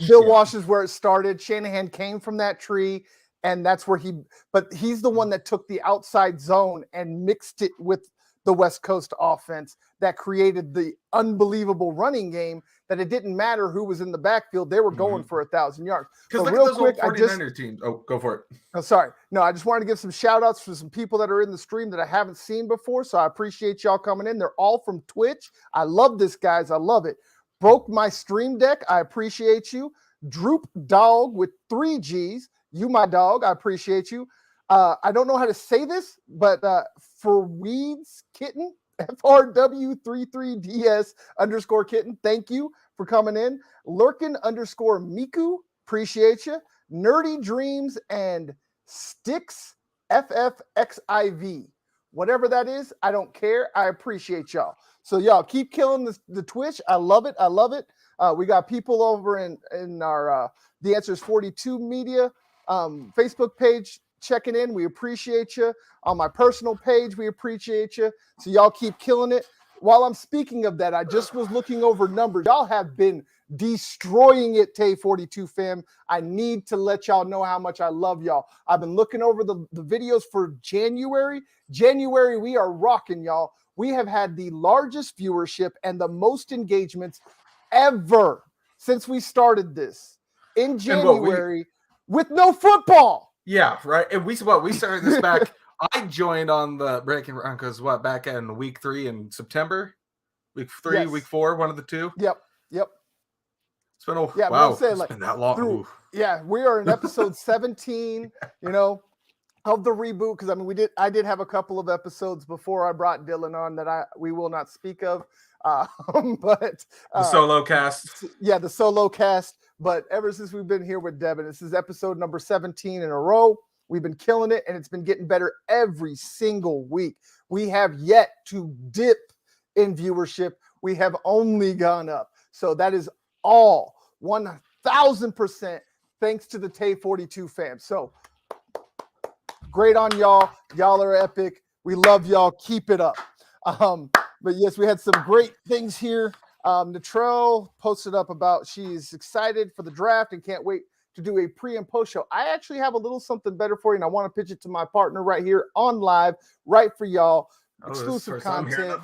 Bill Walsh is where it started. Shanahan came from that tree, and that's where he's the one that took the outside zone and mixed it with the West Coast offense that created the unbelievable running game that it didn't matter who was in the backfield. They were going for 1,000 yards. Because look at those old 49er teams. Oh, go for it. Oh, sorry. No, I just wanted to give some shout outs for some people that are in the stream that I haven't seen before. So I appreciate y'all coming in. They're all from Twitch. I love this, guys. I love it. Broke my stream deck. I appreciate you. Droop Dog with 3 G's. You, my dog. I appreciate you. I don't know how to say this, but for Weeds Kitten, FRW33DS_kitten. Thank you for coming in. Lurkin_Miku. Appreciate you. Nerdy Dreams and Sticks FFXIV. Whatever that is, I don't care. I appreciate y'all. So y'all keep killing the Twitch. I love it. I love it. We got people over in our The Answer is 42 Media Facebook page checking in. We appreciate you. On my personal page, we appreciate you. So y'all keep killing it. While I'm speaking of that, I just was looking over numbers. Y'all have been destroying it, Tay 42 fam. I need to let y'all know how much I love y'all. I've been looking over the videos for January. January, we are rocking, y'all. We have had the largest viewership and the most engagements ever since we started this in January with no football. Yeah, right. And we started this back. I joined on the Breakin Broncos back in week 3 in September, week 3, Yes. week 4, one of the two. Yep. It's been Yeah, wow. I'm saying, It's like, been that long. Yeah, we are in episode 17. Of the reboot, because I mean I did have a couple of episodes before I brought Dylan on that we will not speak of. But The solo cast. Yeah, the solo cast. But ever since we've been here with Devin, this is episode number 17 in a row. We've been killing it, and it's been getting better every single week. We have yet to dip in viewership. We have only gone up. So that is all 1,000% thanks to the Tay 42 fam. So great on y'all. Y'all are epic. We love y'all. Keep it up. But yes, we had some great things here. Natrell posted up about she's excited for the draft and can't wait to do a pre and post show. I actually have a little something better for you, and I want to pitch it to my partner right here on live, right for y'all. Exclusive content.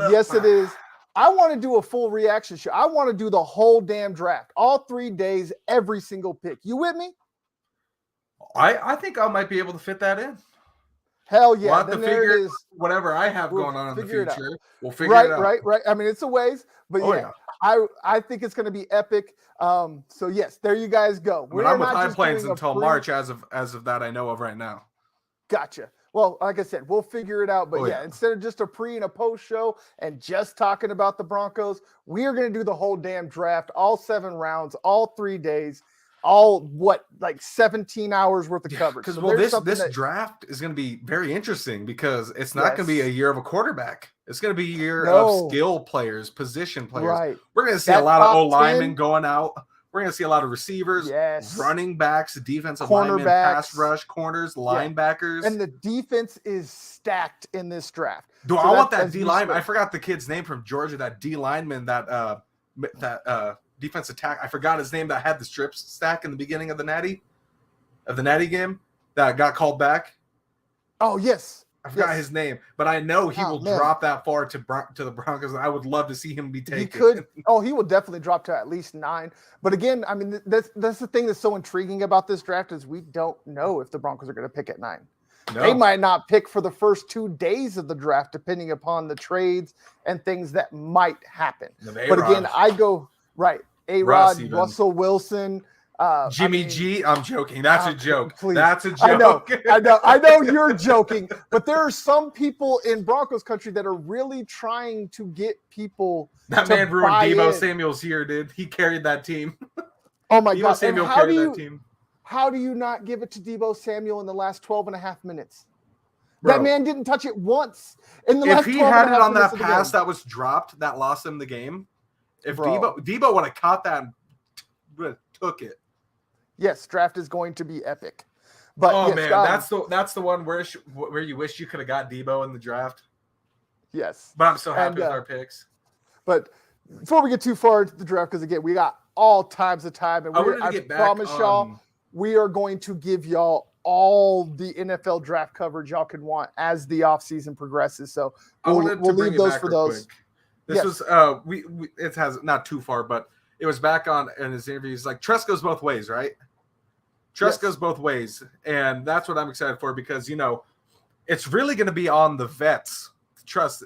Yes, it is. I want to do a full reaction show. I want to do the whole damn draft, all 3 days, every single pick. You with me? I think I might be able to fit that in. Hell yeah. We'll have then to there figure it is. Whatever I have We'll going on in the figure it out. future. We'll figure it out. Right. I mean, it's a ways, but Oh, yeah. I think it's going to be epic. So yes, there you guys go. I mean, I'm with high planes until March as of that I know of right now. Gotcha. Well, like I said, we'll figure it out. But yeah, instead of just a pre and a post show and just talking about the Broncos, we are going to do the whole damn draft, all 7 rounds, all 3 days, all like 17 hours worth of coverage. Because this draft is going to be very interesting because it's not going to be a year of a quarterback. It's going to be a year of skill players, position players. Right. We're going to see a lot of O-linemen going out. We're going to see a lot of receivers, running backs, defensive linemen, pass rush, corners, linebackers. And the defense is stacked in this draft. I want that D lineman. I forgot the kid's name from Georgia, that D lineman, that defensive tack. I forgot his name that had the strip stack in the beginning of the Natty game that got called back. Oh, yes. I forgot his name, but I know he will drop that far to the Broncos, and I would love to see him be taken. He could. Oh, he will definitely drop to at least 9. But again, I mean, that's the thing that's so intriguing about this draft is we don't know if the Broncos are going to pick at 9. No. They might not pick for the first 2 days of the draft, depending upon the trades and things that might happen. But again, I go right. A-Rod, Russell Wilson. Jimmy G. I'm joking. That's a joke. Please. That's a joke. I know you're joking, but there are some people in Broncos country that are really trying to get people. That man ruined Deebo Samuel's year, dude. He carried that team. Oh my God. Deebo Samuel carried that team. How do you not give it to Deebo Samuel in the last 12 and a half minutes? Bro, that man didn't touch it once in the last 12 and a half minutes. If he had it on that pass that was dropped that lost him the game, if Deebo would have caught that and took it. Yes, draft is going to be epic. But that's the one where you wish you could have got Deebo in the draft. Yes. But I'm so happy with our picks. But before we get too far into the draft, because again, we got all times of time, and I promise y'all, we are going to give y'all all the NFL draft coverage y'all could want as the offseason progresses. So we'll leave those for those. Quick. This was it has not too far, but it was back on in his interview. He's like, trust goes both ways, right? Trust goes both ways. And that's what I'm excited for because, it's really going to be on the vets trust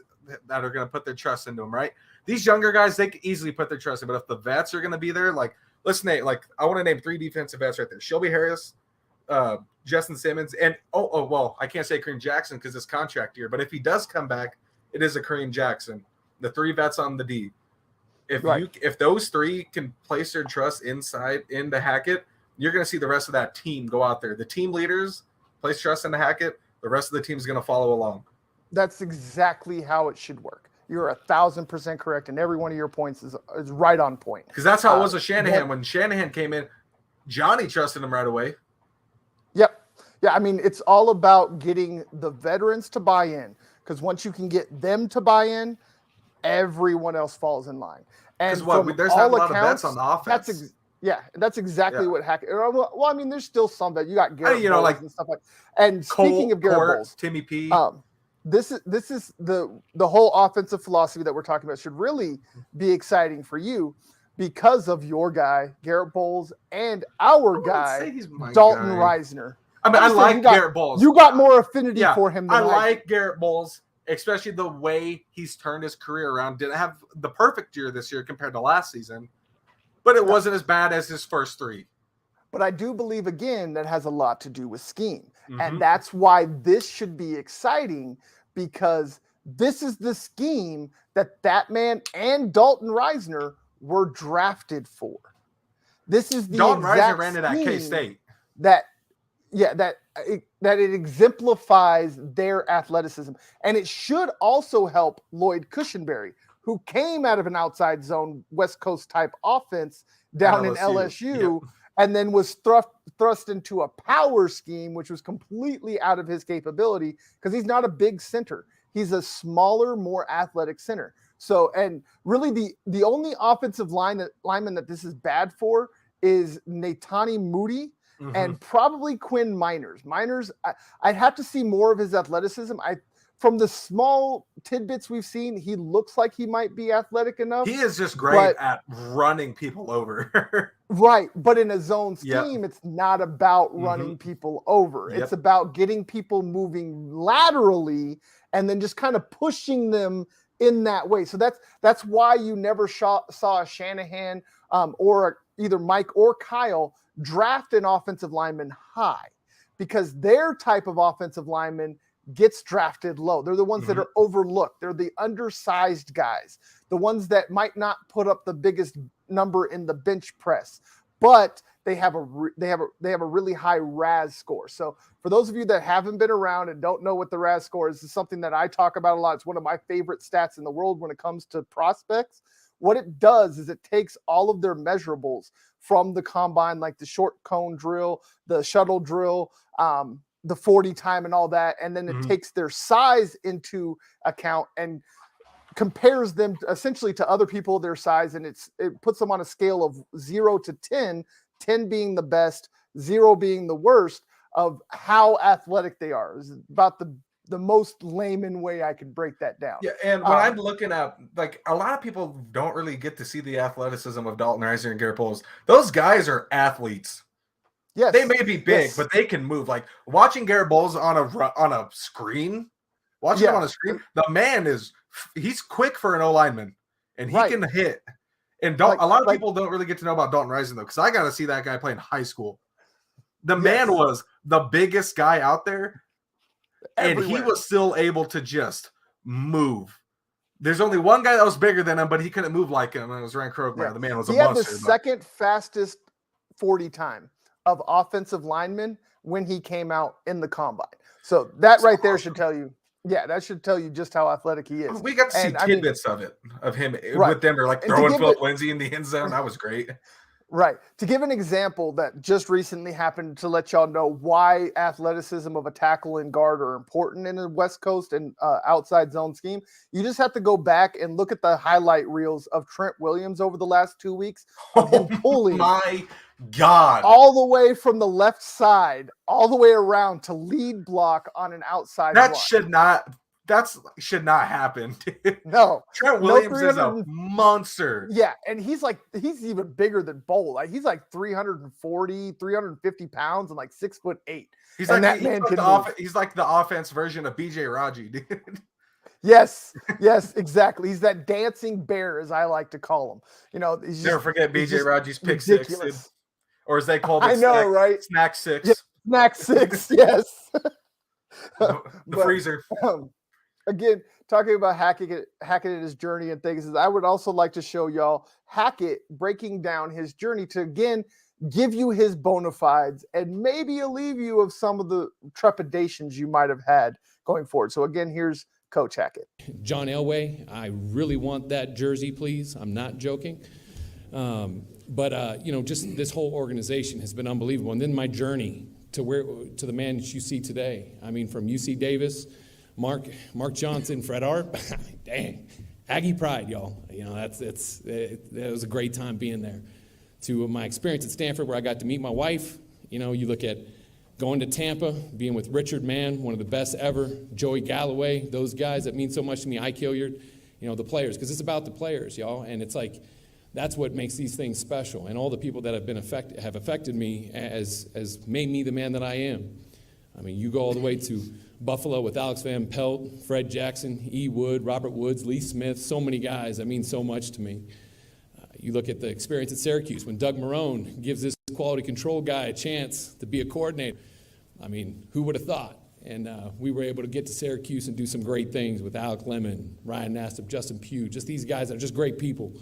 that are going to put their trust into him, right? These younger guys, they can easily put their trust in. But if the vets are going to be there, like, listen, Nate, like, I want to name 3 defensive vets right there. Shelby Harris, Justin Simmons, and, well, I can't say Kareem Jackson because it's contract year. But if he does come back, it is a Kareem Jackson. The 3 vets on the D. If those 3 can place their trust into Hackett, you're going to see the rest of that team go out there. The team leaders place trust in Hackett, the rest of the team's going to follow along. That's exactly how it should work. You're 1,000% correct, and every one of your points is right on point. Because that's how it was with Shanahan. When Shanahan came in, Johnny trusted him right away. Yep. Yeah, I mean, it's all about getting the veterans to buy in, because once you can get them to buy in, everyone else falls in line. And there's not a lot of bets on the offense. That's exactly what Hackett. Well, I mean, there's still some that you got Garrett Bowles and stuff like. And speaking of Garrett Bowles, Timmy P. This is the whole offensive philosophy that we're talking about should really be exciting for you because of your guy Garrett Bowles and our guy Dalton Reisner. I mean, I like Garrett Bowles. You got more affinity for him than I like Garrett Bowles, especially the way he's turned his career around. Didn't have the perfect year this year compared to last season, but it wasn't as bad as his first three. But I do believe, again, that has a lot to do with scheme. And that's why this should be exciting, because this is the scheme that man and Dalton Reisner were drafted for. This is the Dalton exact Reisner ran it at K-State. That it exemplifies their athleticism. And it should also help Lloyd Cushenberry, who came out of an outside zone West Coast type offense down in LSU. And then was thrust into a power scheme, which was completely out of his capability because he's not a big center. He's a smaller, more athletic center. So, and really the only offensive lineman that this is bad for is Natani Moody and probably Quinn Miners. Miners, I'd have to see more of his athleticism. From the small tidbits we've seen, he looks like he might be athletic enough. He is just great at running people over. Right. But in a zone scheme, it's not about running people over. It's about getting people moving laterally and then just kind of pushing them in that way. So that's why you never saw a Shanahan or either Mike or Kyle draft an offensive lineman high, because their type of offensive lineman gets drafted low. They're the ones that are overlooked. They're the undersized guys, the ones that might not put up the biggest number in the bench press, but they have a really high RAS score. So for those of you that haven't been around and don't know what the RAS score is, it's something that I talk about a lot. It's one of my favorite stats in the world when it comes to prospects. What it does is it takes all of their measurables from the combine, like the short cone drill, the shuttle drill, the 40 time and all that. And then it takes their size into account and compares them essentially to other people their size. And it puts them on a scale of 0 to 10, 10 being the best, 0 being the worst of how athletic they are. It's about the most layman way I could break that down. Yeah. And when I'm looking at, like, a lot of people don't really get to see the athleticism of Dalton Reisner and Garrett Bowles. Those guys are athletes. Yes. They may be big, but they can move. Like watching Garrett Bowles on a screen, him on a screen, the man he's quick for an O lineman, and he can hit. And a lot of people don't really get to know about Dalton Reisner, though, because I got to see that guy play in high school. The man was the biggest guy out there, and he was still able to just move. There's only one guy that was bigger than him, but he couldn't move like him, and it was Ryan Krogman. Yeah. The man was a monster. He had the second fastest 40 time of offensive linemen when he came out in the combine. So that right there should tell you, that should tell you just how athletic he is. We got to see tidbits of him with Denver, like throwing Philip Lindsay in the end zone. That was great. Right. To give an example that just recently happened to let y'all know why athleticism of a tackle and guard are important in the West Coast and outside zone scheme, you just have to go back and look at the highlight reels of Trent Williams over the last 2 weeks of him pulling my God, all the way from the left side, all the way around to lead block on an outside. That should not happen. Dude. No, Trent Williams is a monster. Yeah, and he's even bigger than Bowl. Like he's like 340, 350 pounds and like 6'8". He's like he's like the offense version of BJ Raji, dude. Yes, exactly. He's that dancing bear, as I like to call him. You know, never forget BJ Raji's pick six, or as they called it, right? Snack six. Yeah, snack six, yes. The freezer. Again, talking about Hackett and his journey and things, I would also like to show y'all Hackett breaking down his journey to, again, give you his bona fides, and maybe alleviate you of some of the trepidations you might have had going forward. So again, here's Coach Hackett. John Elway, I really want that jersey, please. I'm not joking. But just this whole organization has been unbelievable. And then my journey to the man that you see today. I mean, from UC Davis, Mark Johnson, Fred Art, dang, Aggie pride, y'all. It was a great time being there. To my experience at Stanford, where I got to meet my wife. You look at going to Tampa, being with Richard Mann, one of the best ever, Joey Galloway, those guys that mean so much to me, Ike Hilliard, the players, because it's about the players, y'all. And it's like, that's what makes these things special. And all the people that have affected me has made me the man that I am. I mean, you go all the way to Buffalo with Alex Van Pelt, Fred Jackson, E. Wood, Robert Woods, Lee Smith, so many guys that mean so much to me. You look at the experience at Syracuse when Doug Marrone gives this quality control guy a chance to be a coordinator. I mean, who would have thought? And we were able to get to Syracuse and do some great things with Alec Lemon, Ryan Nassib, Justin Pugh, just these guys that are just great people.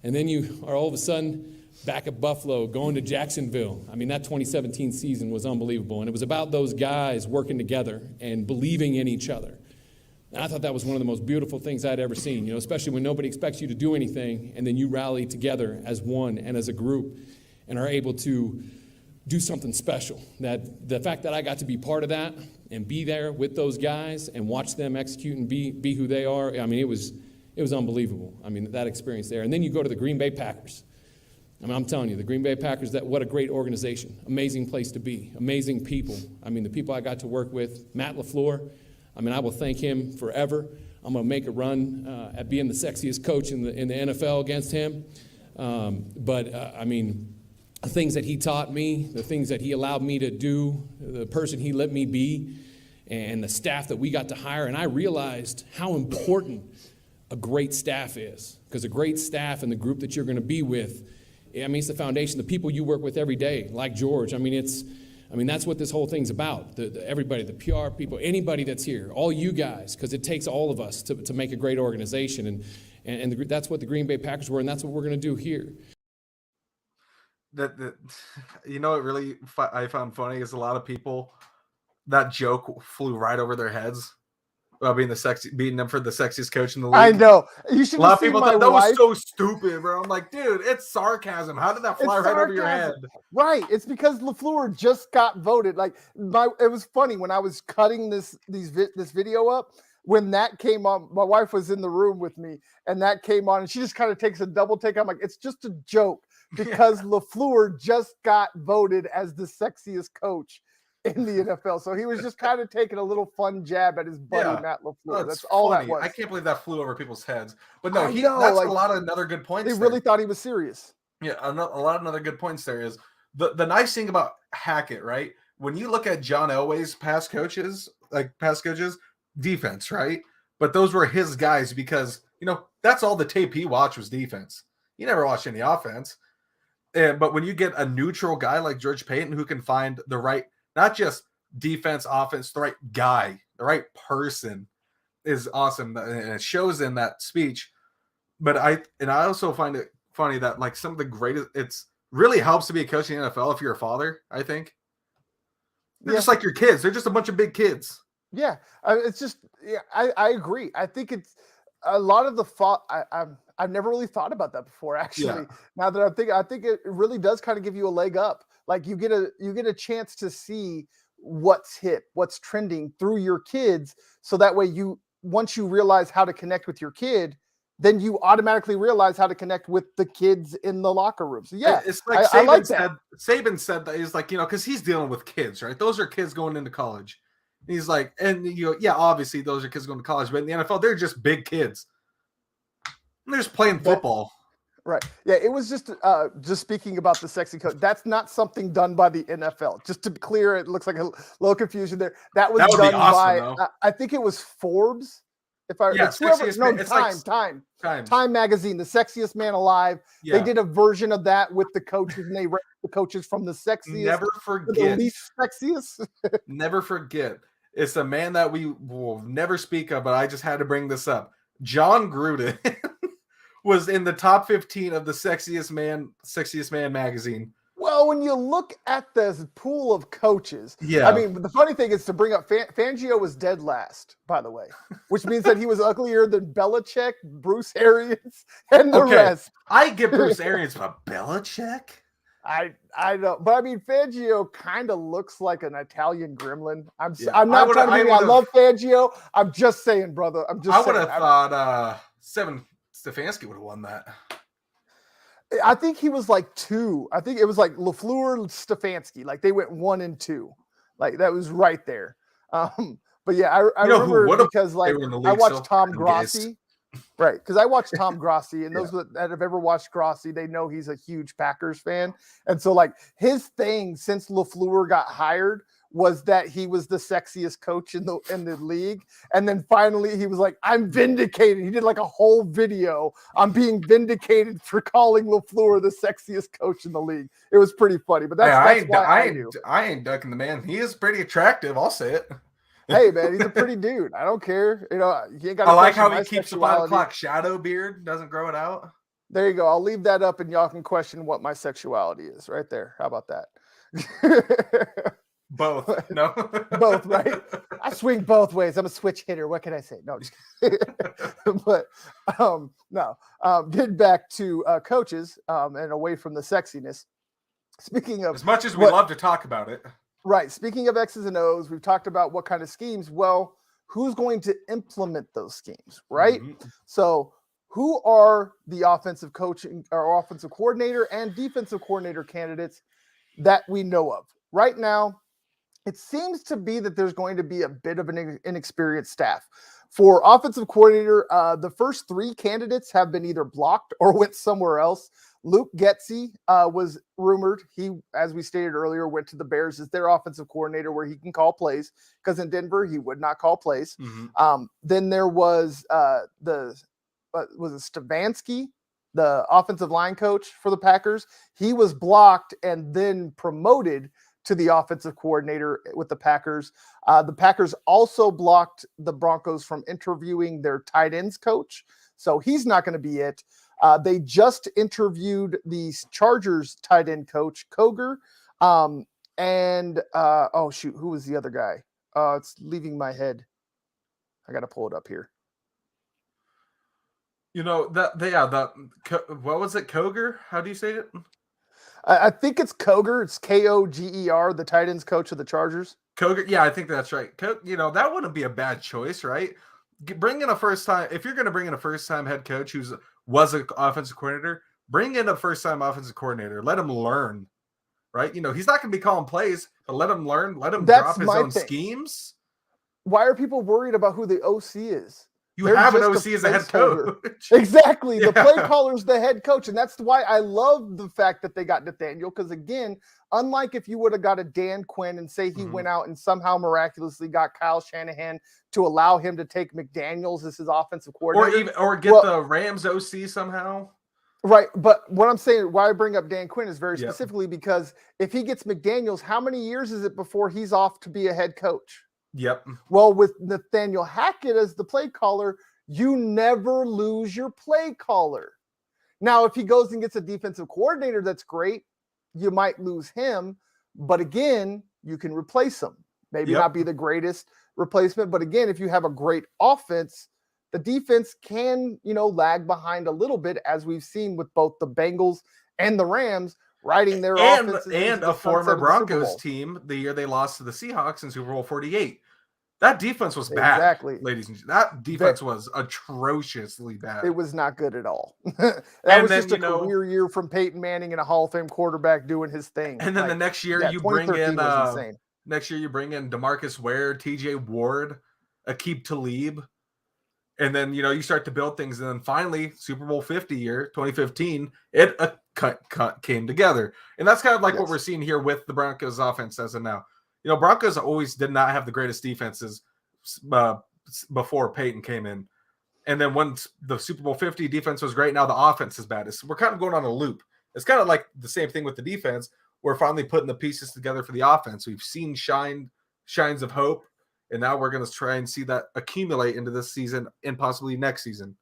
And then you are all of a sudden back at Buffalo, going to Jacksonville. I mean, that 2017 season was unbelievable. And it was about those guys working together and believing in each other. And I thought that was one of the most beautiful things I'd ever seen, especially when nobody expects you to do anything, and then you rally together as one and as a group and are able to do something special. That the fact that I got to be part of that and be there with those guys and watch them execute and be who they are, I mean, it was unbelievable. I mean, that experience there. And then you go to the Green Bay Packers. I mean, I'm telling you, the Green Bay Packers, what a great organization. Amazing place to be. Amazing people. I mean, the people I got to work with, Matt LaFleur, I mean, I will thank him forever. I'm going to make a run at being the sexiest coach in the NFL against him. I mean, the things that he taught me, the things that he allowed me to do, the person he let me be, and the staff that we got to hire. And I realized how important a great staff is, because a great staff and the group that you're going to be with, I mean, it's the foundation, the people you work with every day, like George. I mean, that's what this whole thing's about. Everybody, the PR people, anybody that's here, all you guys, because it takes all of us to make a great organization. And that's what the Green Bay Packers were, and that's what we're going to do here. What really I found funny is a lot of people, that joke flew right over their heads about beating them for the sexiest coach in the league. I know. You should. A lot of people thought that was so stupid, bro. I'm like, dude, it's sarcasm. How did that fly right over your head? Right. It's because LaFleur just got voted. It was funny when I was cutting this video up. When that came on, my wife was in the room with me, and that came on, and she just kind of takes a double take. I'm like, it's just a joke because LaFleur just got voted as the sexiest coach in the NFL. So he was just kind of taking a little fun jab at his buddy, Matt LaFleur. That's all that was. I can't believe that flew over people's heads. But no, that's a lot of another good points. They really thought he was serious. Yeah, a lot of another good points there is the nice thing about Hackett, right? When you look at John Elway's past coaches, defense, right? But those were his guys because, that's all the tape he watched was defense. He never watched any offense. But when you get a neutral guy like George Paton who can find the right, not just defense, offense, the right guy, the right person is awesome. And it shows in that speech. But I also find it funny that some of the greatest, it's really helps to be a coach in the NFL if you're a father, I think. They're just like your kids. They're just a bunch of big kids. Yeah. I agree. I think it's a lot of the thought. I've never really thought about that before, actually. Yeah. Now that I think it really does kind of give you a leg up. You get a chance to see what's hip, what's trending through your kids. So that way once you realize how to connect with your kid, then you automatically realize how to connect with the kids in the locker room. So yeah, it's like Saban said that he's because he's dealing with kids, right? Those are kids going into college. And he's like, obviously those are kids going to college, but in the NFL, they're just big kids. And they're just playing football. Right. Yeah, it was just speaking about the sexy coach. That's not something done by the NFL. Just to be clear, it looks like a little confusion there. That was done by I think it was Forbes. Time magazine, the sexiest man alive. Yeah. They did a version of that with the coaches, and they ranked the coaches from the sexiest never forget to the least sexiest. Never forget. It's a man that we will never speak of, but I just had to bring this up. John Gruden was in the top 15 of the sexiest man magazine. Well, when you look at this pool of coaches, Yeah. I mean, the funny thing is to bring up Fangio was dead last, by the way, which means that he was uglier than Belichick, Bruce Arians, and the rest. I get Bruce Arians, but Belichick? I know, but I mean, Fangio kind of looks like an Italian gremlin. I'm I not trying to be. I love Fangio. I'm just saying, brother. I'm just. I would saying. have thought Seven Stefanski would have won that. I think he was like 2. I think it was like LaFleur, Stefanski. Like they went 1 and 2. Like that was right there. But yeah, I remember because like I watched Tom Grossi. Right, because I watched Tom Grossi, and those that have ever watched Grossi, they know he's a huge Packers fan. And so, like, his thing since LaFleur got hired was that he was the sexiest coach in the league. And then finally, he was like, "I'm vindicated." He did like a whole video on being vindicated for calling LaFleur the sexiest coach in the league. It was pretty funny, but that's why I ain't ducking the man. He is pretty attractive. I'll say it. Hey man, he's a pretty dude. I don't care. You know, you ain't got. I like how he keeps the 5 o'clock shadow beard, doesn't grow it out. There you go. I'll leave that up, and y'all can question what my sexuality is right there. How about that? Both, no, both, right? I swing both ways. I'm a switch hitter. What can I say? No, just but no. Getting back to coaches and away from the sexiness. Speaking of, as much as we love to talk about it. Right. Speaking of X's and O's, we've talked about what kind of schemes. Well, who's going to implement those schemes, right? Mm-hmm. So who are the offensive coaching or offensive coordinator and defensive coordinator candidates that we know of? Right now, it seems to be that there's going to be a bit of an inexperienced staff. For offensive coordinator, the first 3 candidates have been either blocked or went somewhere else. Luke Getsy was rumored. He, as we stated earlier, went to the Bears as their offensive coordinator where he can call plays, because in Denver, he would not call plays. Mm-hmm. Then there was was it Stefanski, the offensive line coach for the Packers. He was blocked and then promoted to the offensive coordinator with the Packers. The Packers also blocked the Broncos from interviewing their tight ends coach. So he's not going to be it. They just interviewed the Chargers tight end coach, Koger. Oh shoot, who was the other guy? It's leaving my head. I got to pull it up here. You know, what was it, Koger? How do you say it? I think it's Koger. It's Koger, the tight ends coach of the Chargers. Koger, yeah, I think that's right. You know, that wouldn't be a bad choice, right? Bring in a first-time, if you're going to bring in a first-time head coach who was an offensive coordinator, bring in a first-time offensive coordinator. Let him learn, right? You know, he's not going to be calling plays, but let him learn. Let him drop his own schemes. Why are people worried about who the OC is? They're have an OC as a head coach. Exactly. The play caller's the head coach. And that's why I love the fact that they got Nathaniel. Because again, unlike if you would have got a Dan Quinn and say he went out and somehow miraculously got Kyle Shanahan to allow him to take McDaniels as his offensive coordinator. Or get the Rams OC somehow. Right. But what I'm saying, why I bring up Dan Quinn is very specifically because if he gets McDaniels, how many years is it before he's off to be a head coach? Yep. Well, with Nathaniel Hackett as the play caller, you never lose your play caller. Now, if he goes and gets a defensive coordinator, that's great. You might lose him, but again, you can replace him. Maybe not be the greatest replacement, but again, if you have a great offense, the defense can, lag behind a little bit, as we've seen with both the Bengals and the Rams riding their offenses and a former Broncos team the year they lost to the Seahawks in Super Bowl 48. That defense was bad, ladies and gentlemen. That defense was atrociously bad. It was not good at all. That was just a career year from Peyton Manning and a Hall of Fame quarterback doing his thing. And then the next year you bring in DeMarcus Ware, TJ Ward, Aqib Talib, and then you start to build things, and then finally Super Bowl 50 year 2015, it came together, and that's kind of like what we're seeing here with the Broncos offense as of now. Broncos always did not have the greatest defenses before Peyton came in. And then once the Super Bowl 50 defense was great, now the offense is bad. We're kind of going on a loop. It's kind of like the same thing with the defense. We're finally putting the pieces together for the offense. We've seen shines of hope, and now we're going to try and see that accumulate into this season and possibly next season.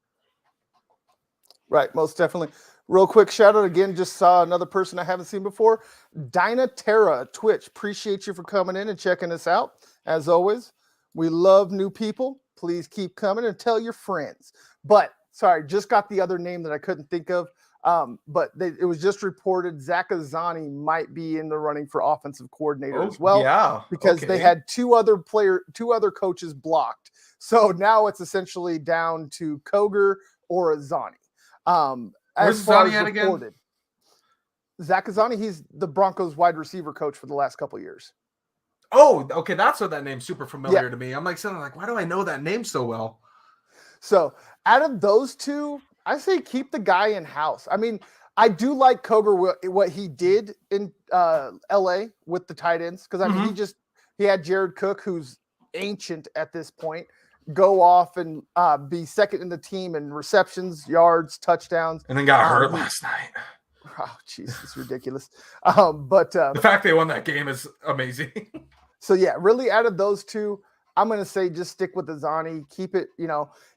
Right, most definitely. Real quick shout out again. Just saw another person I haven't seen before. Dinah Terra, Twitch. Appreciate you for coming in and checking us out. As always, we love new people. Please keep coming and tell your friends. But sorry, just got the other name that I couldn't think of. It was just reported Zach Azani might be in the running for offensive coordinator as well. Yeah, because they had two other coaches blocked. So now it's essentially down to Koger or Azani. Where's Azani at again? Zach Azani, he's the Broncos wide receiver coach for the last couple of years. Oh, okay. That's what that name's super familiar to me. I'm like, why do I know that name so well? So out of those two, I say keep the guy in house. I mean, I do like Koger, what he did in LA with the tight ends. Cause I mean, he had Jared Cook, who's ancient at this point, go off and be second in the team in receptions, yards, touchdowns. And then got hurt last night. Oh, jeez, it's ridiculous. The fact they won that game is amazing. So yeah, really out of those two, I'm going to say just stick with Azani. Keep it,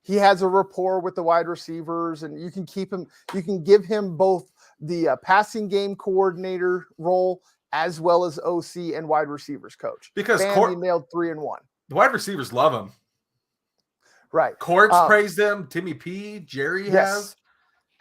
he has a rapport with the wide receivers, and you can keep him. You can give him both the passing game coordinator role as well as OC and wide receivers coach. Because he nailed 3 and 1. The wide receivers love him. Right. Courts praised him. Timmy P. Jerry has.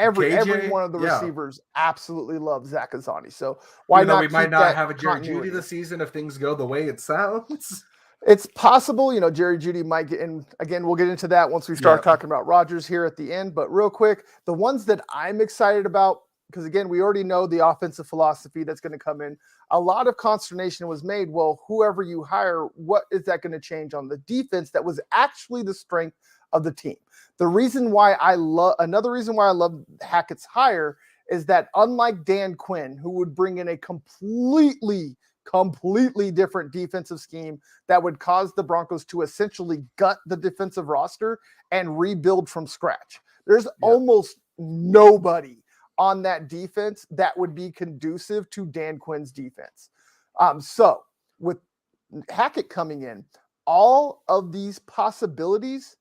Every one of the receivers absolutely loves Zach Azani. So why not? We might not have a Jerry Jeudy this season if things go the way it sounds. It's possible, Jerry Jeudy might get in. Again, we'll get into that once we start talking about Rodgers here at the end. But real quick, the ones that I'm excited about, because again, we already know the offensive philosophy that's going to come in. A lot of consternation was made. Well, whoever you hire, what is that going to change on the defense that was actually the strength of the team? Another reason why I love Hackett's hire is that unlike Dan Quinn, who would bring in a completely different defensive scheme that would cause the Broncos to essentially gut the defensive roster and rebuild from scratch. There's almost nobody on that defense that would be conducive to Dan Quinn's defense. So with Hackett coming in, all of these possibilities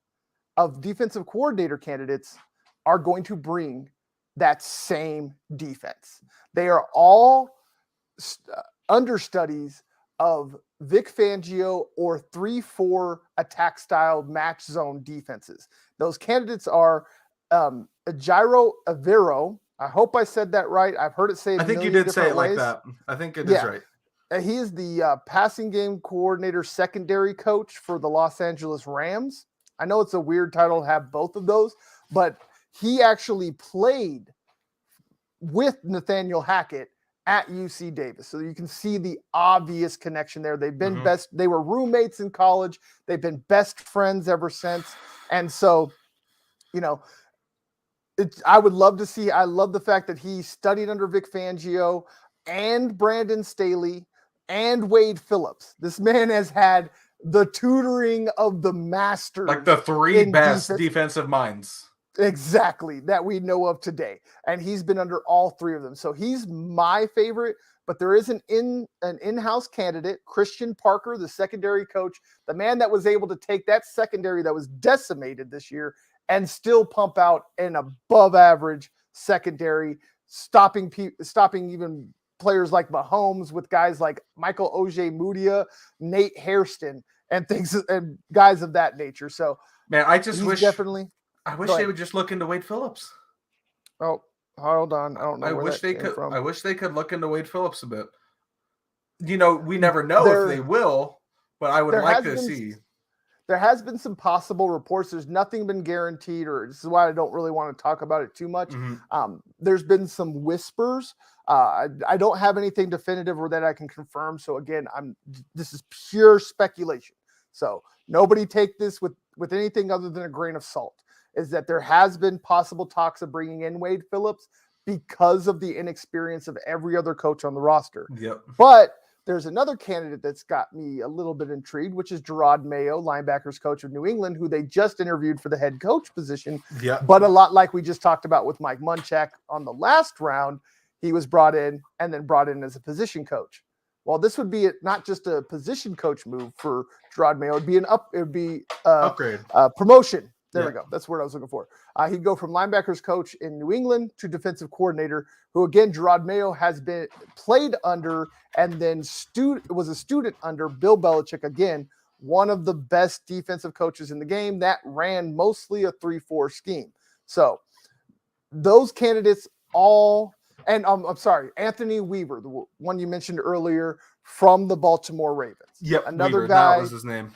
of defensive coordinator candidates are going to bring that same defense. They are all understudies of Vic Fangio or 3-4 attack style match zone defenses. Those candidates are Jairo Avero. I hope I said that right. I've heard it say. I think you did say it like that. I think it is right. He is the passing game coordinator, secondary coach for the Los Angeles Rams. I know it's a weird title to have both of those, but he actually played with Nathaniel Hackett at UC Davis. So you can see the obvious connection there. They've been they were roommates in college. They've been best friends ever since. And so, I would love to see, I love the fact that he studied under Vic Fangio and Brandon Staley and Wade Phillips. This man has had the tutoring of the masters. Like the three best defensive minds. Exactly, that we know of today. And he's been under all three of them. So he's my favorite, but there is an in-house candidate, Christian Parker, the secondary coach, the man that was able to take that secondary that was decimated this year and still pump out an above average secondary, stopping even players like Mahomes with guys like Michael Ojemudia, Nate Hairston, and things and guys of that nature. So man, I wish they would just look into Wade Phillips. Oh, hold on. I don't know. I wish they could look into Wade Phillips a bit. We never know if they will, but I would like to see. There has been some possible reports. There's nothing been guaranteed, or this is why I don't really want to talk about it too much. There's been some whispers. I don't have anything definitive or that I can confirm. So again, this is pure speculation. So nobody take this with anything other than a grain of salt. Is that there has been possible talks of bringing in Wade Phillips because of the inexperience of every other coach on the roster. Yep. But there's another candidate that's got me a little bit intrigued, which is Gerard Mayo, linebackers coach of New England, who they just interviewed for the head coach position. Yeah. But a lot like we just talked about with Mike Munchak on the last round, he was brought in and then brought in as a position coach. Well, this would be not just a position coach move for Gerard Mayo. It would be upgrade, promotion There we go. That's what I was looking for. He'd go from linebackers coach in New England to defensive coordinator, who again, Gerard Mayo has been played under and then was a student under Bill Belichick, again, one of the best defensive coaches in the game that ran mostly a 3-4 scheme. So those candidates all, and I'm sorry, Anthony Weaver, the one you mentioned earlier from the Baltimore Ravens. Yep, Another Weaver, guy. that was his name.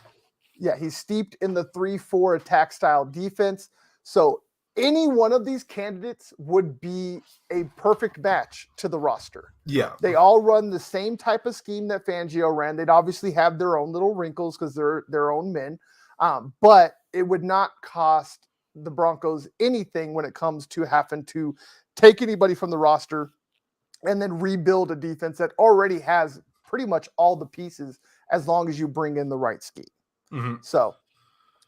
Yeah, he's steeped in the 3-4 attack style defense. So any one of these candidates would be a perfect match to the roster. Yeah. They all run the same type of scheme that Fangio ran. They'd obviously have their own little wrinkles because they're their own men. But it would not cost the Broncos anything when it comes to having to take anybody from the roster and then rebuild a defense that already has pretty much all the pieces as long as you bring in the right scheme. Mm-hmm. So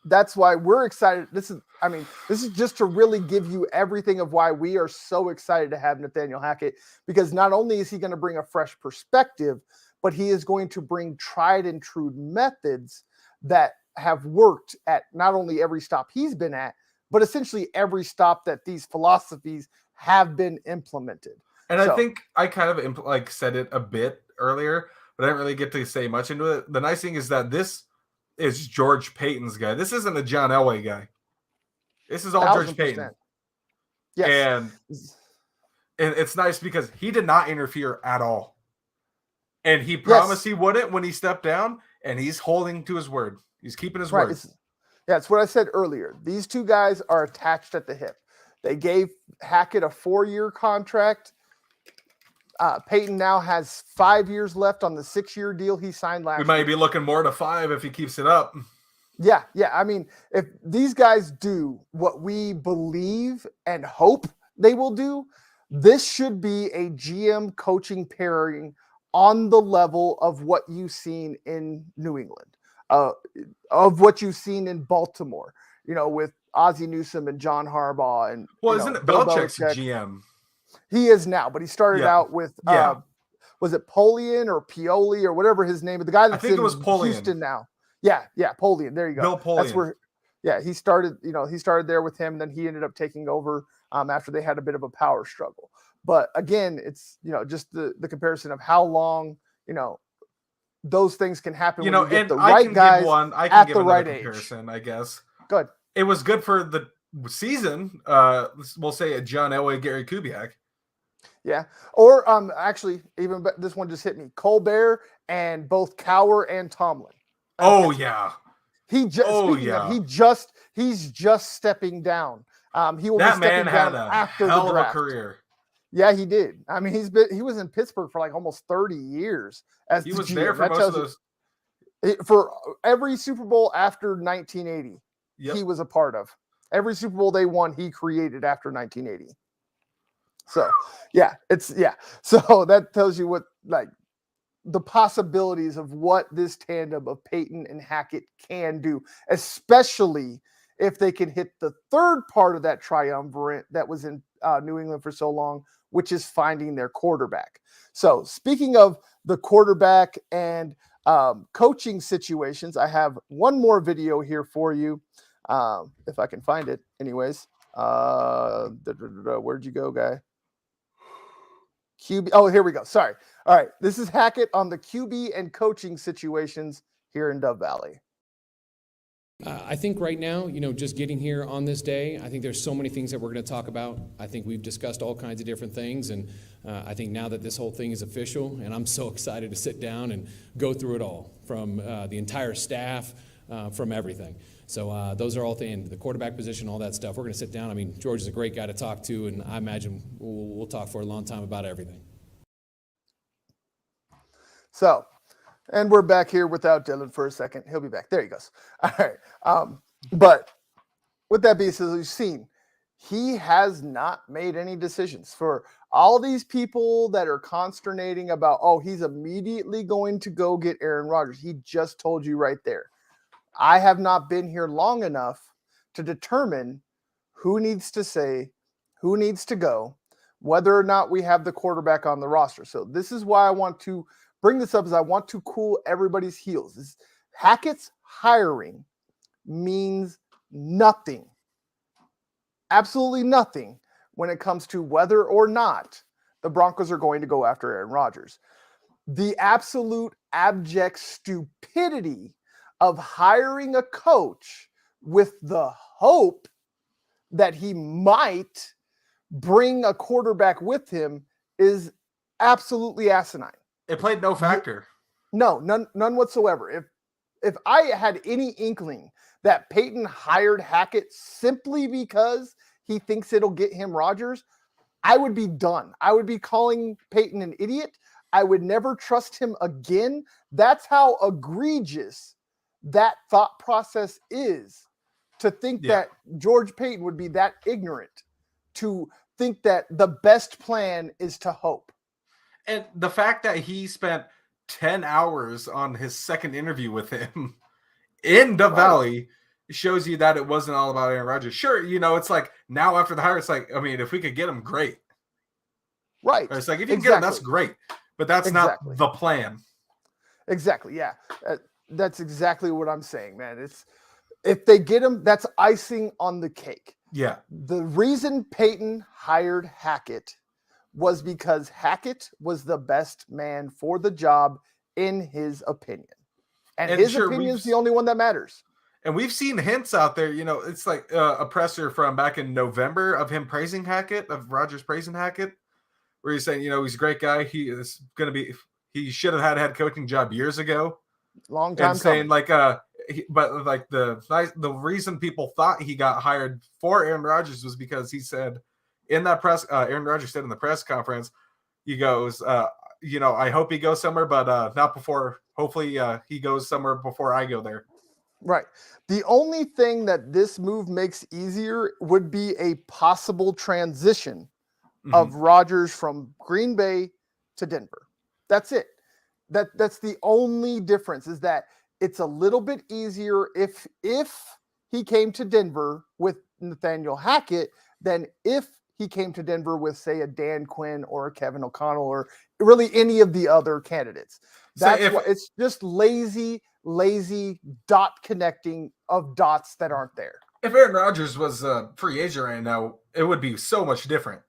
that's why we're excited. This is just to really give you everything of why we are so excited to have Nathaniel Hackett, because not only is he going to bring a fresh perspective, but he is going to bring tried and true methods that have worked at not only every stop he's been at, but essentially every stop that these philosophies have been implemented. And I think I kind of said it a bit earlier, but I didn't really get to say much into it. The nice thing is that this is George Payton's guy. This isn't a John Elway guy. This is all 1000%. George Payton. Yes. And it's nice because he did not interfere at all. And he promised he wouldn't when he stepped down, and he's holding to his word. He's keeping his word. It's what I said earlier. These two guys are attached at the hip. They gave Hackett a 4-year contract. Payton now has 5 years left on the 6-year deal he signed last year. We might be looking more to 5 if he keeps it up. Yeah. I mean, if these guys do what we believe and hope they will do, this should be a GM coaching pairing on the level of what you've seen in New England, of what you've seen in Baltimore, with Ozzie Newsome and John Harbaugh. And isn't it Belichick's GM? He is now, but he started out with, was it Polian or Pioli or whatever his name is? The guy that's in Houston now. Yeah, Polian. There you go. Bill Polian. That's where, he started, he started there with him, and then he ended up taking over after they had a bit of a power struggle. But again, it's, just the comparison of how long, those things can happen when you get the right guys at the right age. Comparison, I guess. Good. It was good for the season. We'll say a John Elway, Gary Kubiak. Yeah. Or actually, even this one just hit me. Colbert and both Cowher and Tomlin. Oh yeah. He's just stepping down. He will be stepping down after the draft. Of a career. Yeah, he did. I mean, he was in Pittsburgh for like almost 30 years as he was GM. There for most of those. For every Super Bowl after 1980, he was a part of. Every Super Bowl they won, he created after 1980. So, So that tells you what, the possibilities of what this tandem of Payton and Hackett can do, especially if they can hit the third part of that triumvirate that was in New England for so long, which is finding their quarterback. So speaking of the quarterback and coaching situations, I have one more video here for you. If I can find it anyways. Where'd you go, guy? QB. Oh, here we go. Sorry. All right. This is Hackett on the QB and coaching situations here in Dove Valley. I think right now, just getting here on this day, I think there's so many things that we're going to talk about. I think we've discussed all kinds of different things, and I think now that this whole thing is official, and I'm so excited to sit down and go through it all, from the entire staff, from everything. So those are all things, the quarterback position, all that stuff. We're going to sit down. I mean, George is a great guy to talk to, and I imagine we'll talk for a long time about everything. So, and we're back here without Dylan for a second. He'll be back. There he goes. All right. But with that being said, you've seen, he has not made any decisions. For all these people that are consternating about, he's immediately going to go get Aaron Rodgers. He just told you right there. I have not been here long enough to determine who needs to say, who needs to go, whether or not we have the quarterback on the roster. So this is why I want to bring this up, is I want to cool everybody's heels. Hackett's hiring means nothing absolutely nothing when it comes to whether or not the Broncos are going to go after Aaron Rodgers. The absolute abject stupidity of hiring a coach with the hope that he might bring a quarterback with him is absolutely asinine. It played no factor. No, none whatsoever. If I had any inkling that Peyton hired Hackett simply because he thinks it'll get him Rodgers, I would be done. I would be calling Peyton an idiot. I would never trust him again. That's how egregious that thought process is, to think that George Payton would be that ignorant to think that the best plan is to hope. And the fact that he spent 10 hours on his second interview with him in the Valley shows you that it wasn't all about Aaron Rodgers. Sure, it's like now after the hire, it's like, I mean, if we could get him, great. Right. It's like, if you can get him, that's great. But that's not the plan. Exactly. Yeah. That's exactly what I'm saying, man. It's if they get him, that's icing on the cake. Yeah. The reason Peyton hired Hackett was because Hackett was the best man for the job in his opinion. And his opinion is the only one that matters. And we've seen hints out there, it's like a presser from back in November of him praising Hackett, of Rodgers praising Hackett, where he's saying, he's a great guy. He should have had a head coaching job years ago. Long time and saying the reason people thought he got hired for Aaron Rodgers was because he said in that Aaron Rodgers said in the press conference, he goes, I hope he goes somewhere, but not before. Hopefully he goes somewhere before I go there. Right. The only thing that this move makes easier would be a possible transition of Rodgers from Green Bay to Denver. That's it. That's the only difference, is that it's a little bit easier if he came to Denver with Nathaniel Hackett than if he came to Denver with, say, a Dan Quinn or a Kevin O'Connell or really any of the other candidates. That's why it's just lazy dot connecting of dots that aren't there. If Aaron Rodgers was a free agent right now, it would be so much different.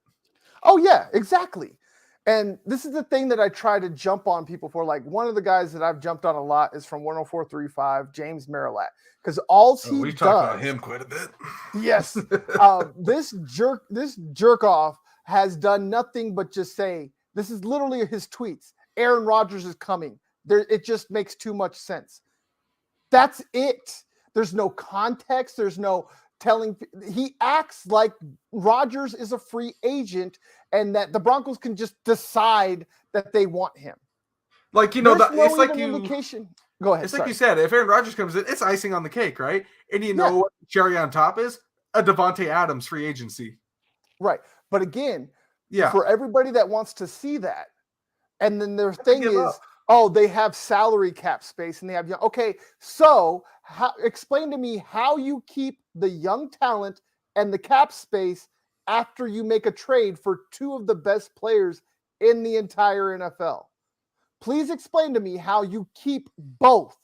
Oh, yeah, exactly. And this is the thing that I try to jump on people for. Like, one of the guys that I've jumped on a lot is from 104.35, James Marilat. Because we've talked about him quite a bit. Yes. This jerk off has done nothing but just say, this is literally his tweets, Aaron Rodgers is coming. It just makes too much sense. That's it. There's no context. There's no telling. He acts like Rodgers is a free agent and that the Broncos can just decide that they want him. Like, it's like indication. Go ahead. It's like you said, if Aaron Rodgers comes in, it's icing on the cake, right? And what cherry on top is? A Devontae Adams free agency. Right. But again, for everybody that wants to see that, and then their thing is, they have salary cap space and they have okay. So explain to me how you keep the young talent and the cap space after you make a trade for two of the best players in the entire NFL. Please explain to me how you keep both,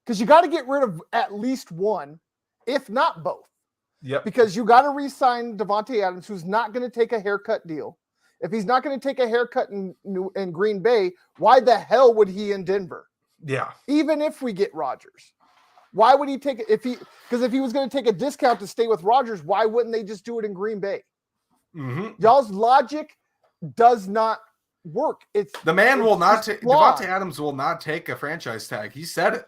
because you got to get rid of at least one, if not both. Yep. Because you got to re-sign Devontae Adams, who's not going to take a haircut deal. If he's not going to take a haircut in Green Bay, why the hell would he in Denver? Yeah. Even if we get Rodgers, why would he take it? Because if he was going to take a discount to stay with Rodgers, why wouldn't they just do it in Green Bay? Y'all's logic does not work. Devontae Adams will not take a franchise tag. He said it.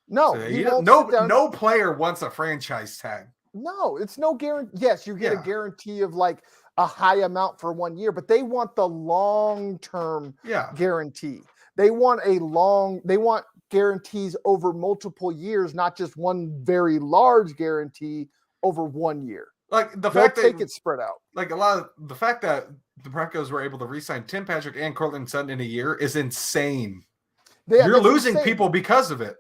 No, no player wants a franchise tag. No, it's no guarantee. Yes, you get a guarantee of like a high amount for 1 year, but they want the long-term guarantee. They want guarantees over multiple years, not just one very large guarantee over 1 year. Like the fact that take it spread out. Like the fact that the Broncos were able to re-sign Tim Patrick and Cortland Sutton in a year is insane. You're losing people because of it.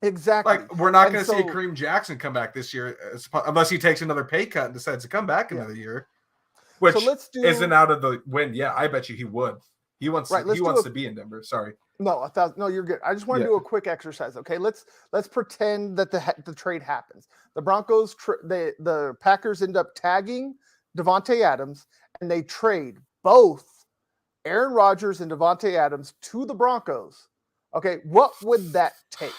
Exactly. Like, we're not going to see Kareem Jackson come back this year unless he takes another pay cut and decides to come back another year, which isn't out of the wind. Yeah, I bet you he would. He wants to be in Denver. Sorry. No, 1,000. No, you're good. I just want to Yeah. do a quick exercise. Okay, let's pretend that the trade happens. The Broncos, the Packers end up tagging Devontae Adams, and they trade both Aaron Rodgers and Devontae Adams to the Broncos. Okay, what would that take?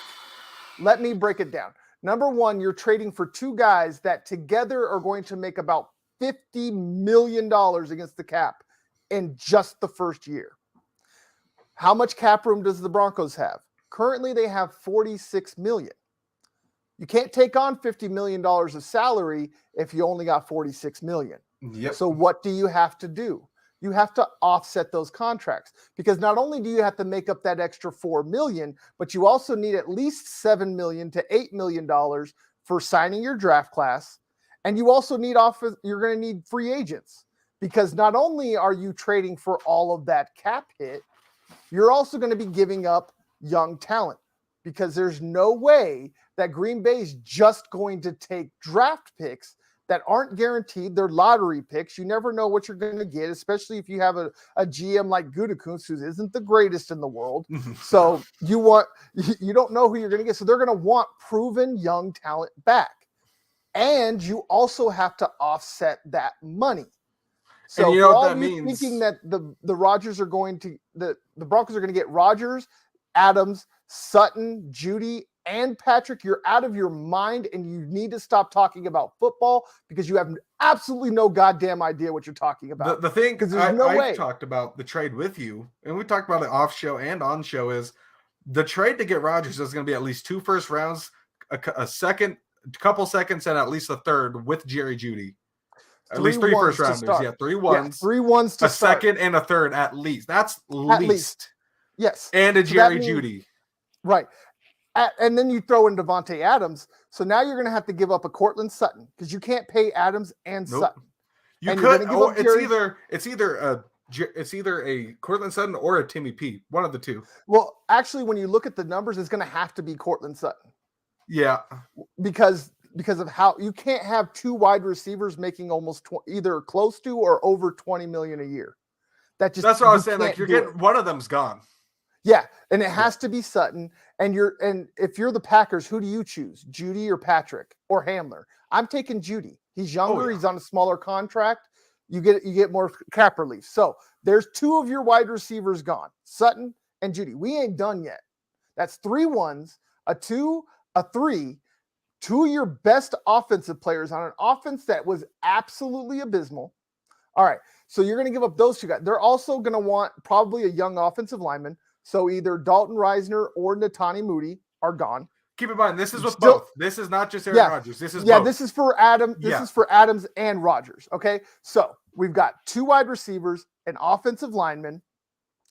Let me break it down. Number one, you're trading for two guys that together are going to make about $50 million against the cap in just the first year. How much cap room does the Broncos have? Currently, they have $46 million. You can't take on $50 million of salary if you only got $46 million. Yep. So what do you have to do? You have to offset those contracts, because not only do you have to make up that extra $4 million, but you also need at least $7 million to $8 million for signing your draft class. And you also need you're going to need free agents, because not only are you trading for all of that cap hit, you're also going to be giving up young talent, because there's no way that Green Bay is just going to take draft picks that aren't guaranteed. They're lottery picks. You never know what you're going to get, especially if you have a GM like Gutekunst, who isn't the greatest in the world. So you don't know who you're going to get. So they're going to want proven young talent back. And you also have to offset that money. So and you for know what all that you means? thinking that the Rodgers are going to the Broncos are going to get Rodgers, Adams, Sutton, Judy, and Patrick, you're out of your mind, and you need to stop talking about football, because you have absolutely no goddamn idea what you're talking about. The thing, because there's no way. I've talked about the trade with you, and we talked about it off show and on show, is the trade to get Rodgers is going to be at least 2 first rounds, a second, couple seconds, and at least a third with Jerry Judy. At least 3 first rounders. Yeah, 3 ones. Yeah, 3 ones to a start. second and a third at least. That's At least. Yes. And a So Jerry that means- Judy. Right. And then you throw in Devontae Adams. So now you're going to have to give up a Cortland Sutton, because you can't pay Adams and Nope. Sutton. You And you're could. gonna give up Jerry- It's either a Cortland Sutton or a Timmy P. One of the two. Well, actually, when you look at the numbers, it's going to have to be Cortland Sutton, Yeah. because of how you can't have 2 wide receivers making almost either close to or over $20 million a year. That's what I was you saying. Like, can't you're do getting it. one of them's gone. Yeah, and it has to be Sutton. And if you're the Packers, who do you choose? Judy or Patrick or Hamler? I'm taking Judy. He's younger. yeah. He's on a smaller contract. You get more cap relief. So there's 2 of your wide receivers gone, Sutton and Judy. We ain't done yet. That's 3 ones, a 2, a 3. 2 of your best offensive players on an offense that was absolutely abysmal. All right, so you're going to give up those 2 guys. They're also going to want probably a young offensive lineman. So either Dalton Reisner or Natani Moody are gone. Keep in mind, this is with Still- both. This is not just Aaron Rodgers. This is both. this is for Adam. This Yeah. is for Adams and Rodgers. Okay, so we've got 2 wide receivers, an offensive lineman,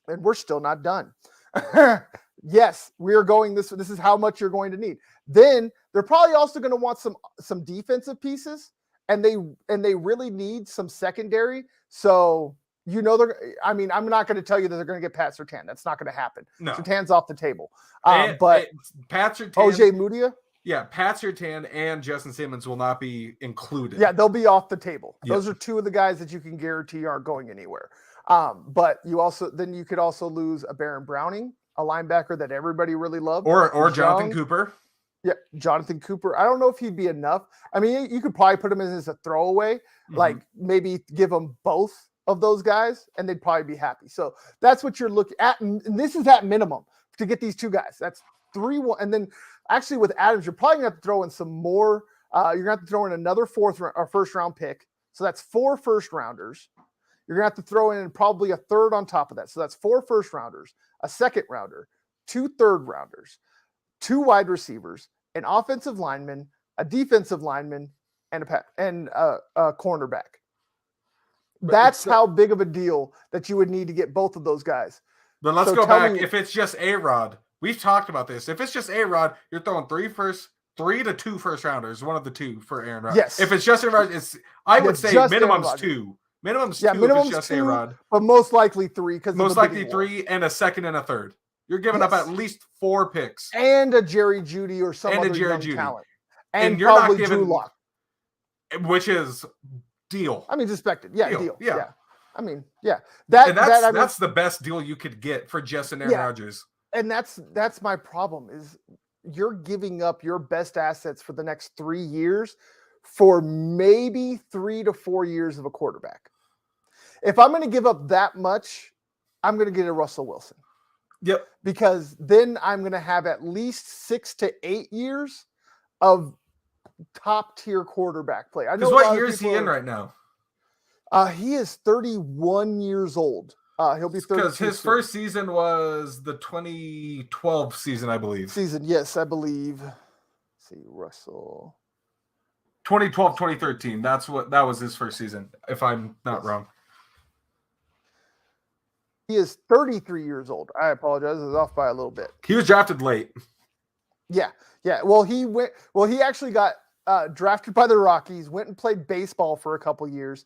and we're still not done. Yes, we are going this. This is how much you're going to need. Then they're probably also going to want some defensive pieces, and they really need some secondary. So I'm not going to tell you that they're going to get Pat Surtain. That's not going to happen. No. Surtain's off the table. Pat Surtain. OJ Mudia. Yeah, Pat Surtain and Justin Simmons will not be included. Yeah, they'll be off the table. Yeah. Those are 2 of the guys that you can guarantee aren't going anywhere. But you could also lose a Baron Browning, a linebacker that everybody really loved, Or He's Jonathan young. Cooper. Yeah, Jonathan Cooper. I don't know if he'd be enough. I mean, you could probably put him in as a throwaway, like maybe give them both of those guys, and they'd probably be happy. So that's what you're looking at. And this is at minimum to get these 2 guys. That's 3-1. And then actually with Adams, you're probably going to have to throw in some more. You're going to have to throw in another first round pick. So that's 4 first rounders. You're going to have to throw in probably a third on top of that. So that's 4 first rounders, a second rounder, 2 third rounders, 2 wide receivers, an offensive lineman, a defensive lineman, and a cornerback. That's how big of a deal that you would need to get both of those guys. But let's So go tell back. me- If it's just A-Rod, we've talked about this. If it's just A-Rod, you're throwing 3 to 2 first rounders, one of the 2 for Aaron Rodgers. Yes. If it's just Aaron Rodgers, I would say just Aaron minimum's Rodgers. 2. Minimum's 2 if minimum's it's just 2, A-Rod. but most likely 3 because Most likely 3 and a second and a third. You're giving up Yes. at least 4 picks. and a Jerry Judy or some And a other Jerry young Jeudy. talent, And and you're not probably giving- Drew Lock. Which is deal. I mean, expected. Yeah, deal. Yeah. Yeah. I mean, yeah. And that's the best deal you could get for just an Aaron Yeah. Rodgers. and that's my problem is you're giving up your best assets for the next 3 years for maybe 3 to 4 years of a quarterback. If I'm going to give up that much, I'm going to get a Russell Wilson. Yep. Because then I'm going to have at least 6 to 8 years of top tier quarterback play. I know Because what year is he in right now? He is 31 years old. He'll be 32 Because his soon. first season was the 2012 season, I believe. Yes, I believe. Let's see, Russell. 2012, 2013. That was his first season, if I'm not wrong. He is 33 years old. I apologize. I was off by a little bit. He was drafted late. Yeah. Well, he actually got drafted by the Rockies, went and played baseball for a couple years.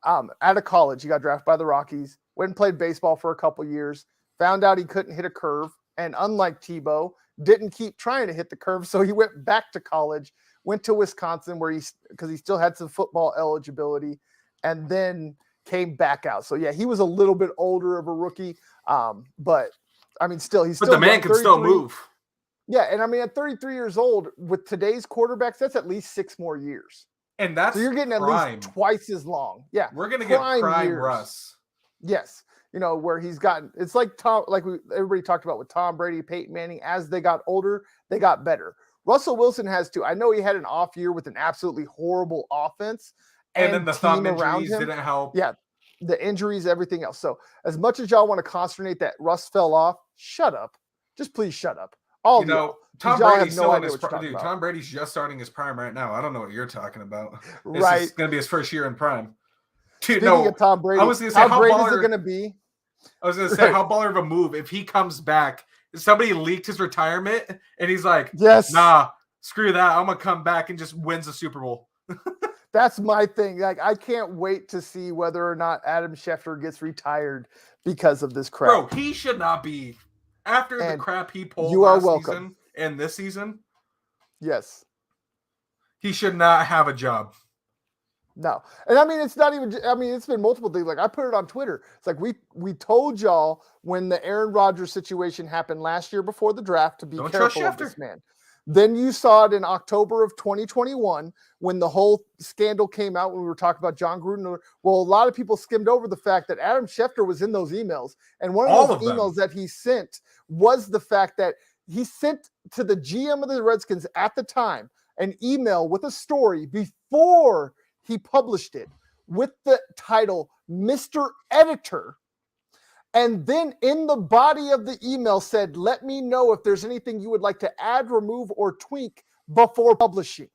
Out of college, he got drafted by the Rockies, went and played baseball for a couple years, found out he couldn't hit a curve, and unlike Tebow, didn't keep trying to hit the curve, so he went back to college, went to Wisconsin because he still had some football eligibility, and then came back out. So yeah, he was a little bit older of a rookie, but I mean, still he's. But the man can still move. Yeah, and I mean, at 33 years old, with today's quarterbacks, that's at least 6 more years. And that's so you're getting at least twice as long. Yeah, we're gonna get prime years. Russ. Yes, where he's gotten. It's like everybody talked about with Tom Brady, Peyton Manning. As they got older, they got better. Russell Wilson has too. I know he had an off year with an absolutely horrible offense. And then the thumb injuries him didn't help. Yeah, the injuries, everything else. So as much as y'all want to consternate that Russ fell off, shut up. Just please shut up. Tom Brady's still in his prime. Dude, Tom Brady's just starting his prime right now. I don't know what you're talking about. Right. It's going to be his first year in prime. Dude, Speaking of Tom Brady, I was going to say, how great is it going to be? I was going to say, how baller of a move if he comes back. Somebody leaked his retirement, and he's like, yes, nah, screw that. I'm going to come back and just wins the Super Bowl. That's my thing. Like, I can't wait to see whether or not Adam Schefter gets retired because of this crap. Bro, he should not be. After the crap he pulled season and this season, yes, he should not have a job. No, and I mean it's not even. I mean it's been multiple things. Like I put it on Twitter. It's like we told y'all when the Aaron Rodgers situation happened last year before the draft to be careful of this man. Then you saw it in October of 2021 when the whole scandal came out when we were talking about John Gruden. Well, a lot of people skimmed over the fact that Adam Schefter was in those emails. And one of those emails that he sent was the fact that he sent to the GM of the Redskins at the time an email with a story before he published it with the title, Mr. Editor. And then in the body of the email said, let me know if there's anything you would like to add, remove, or tweak before publishing.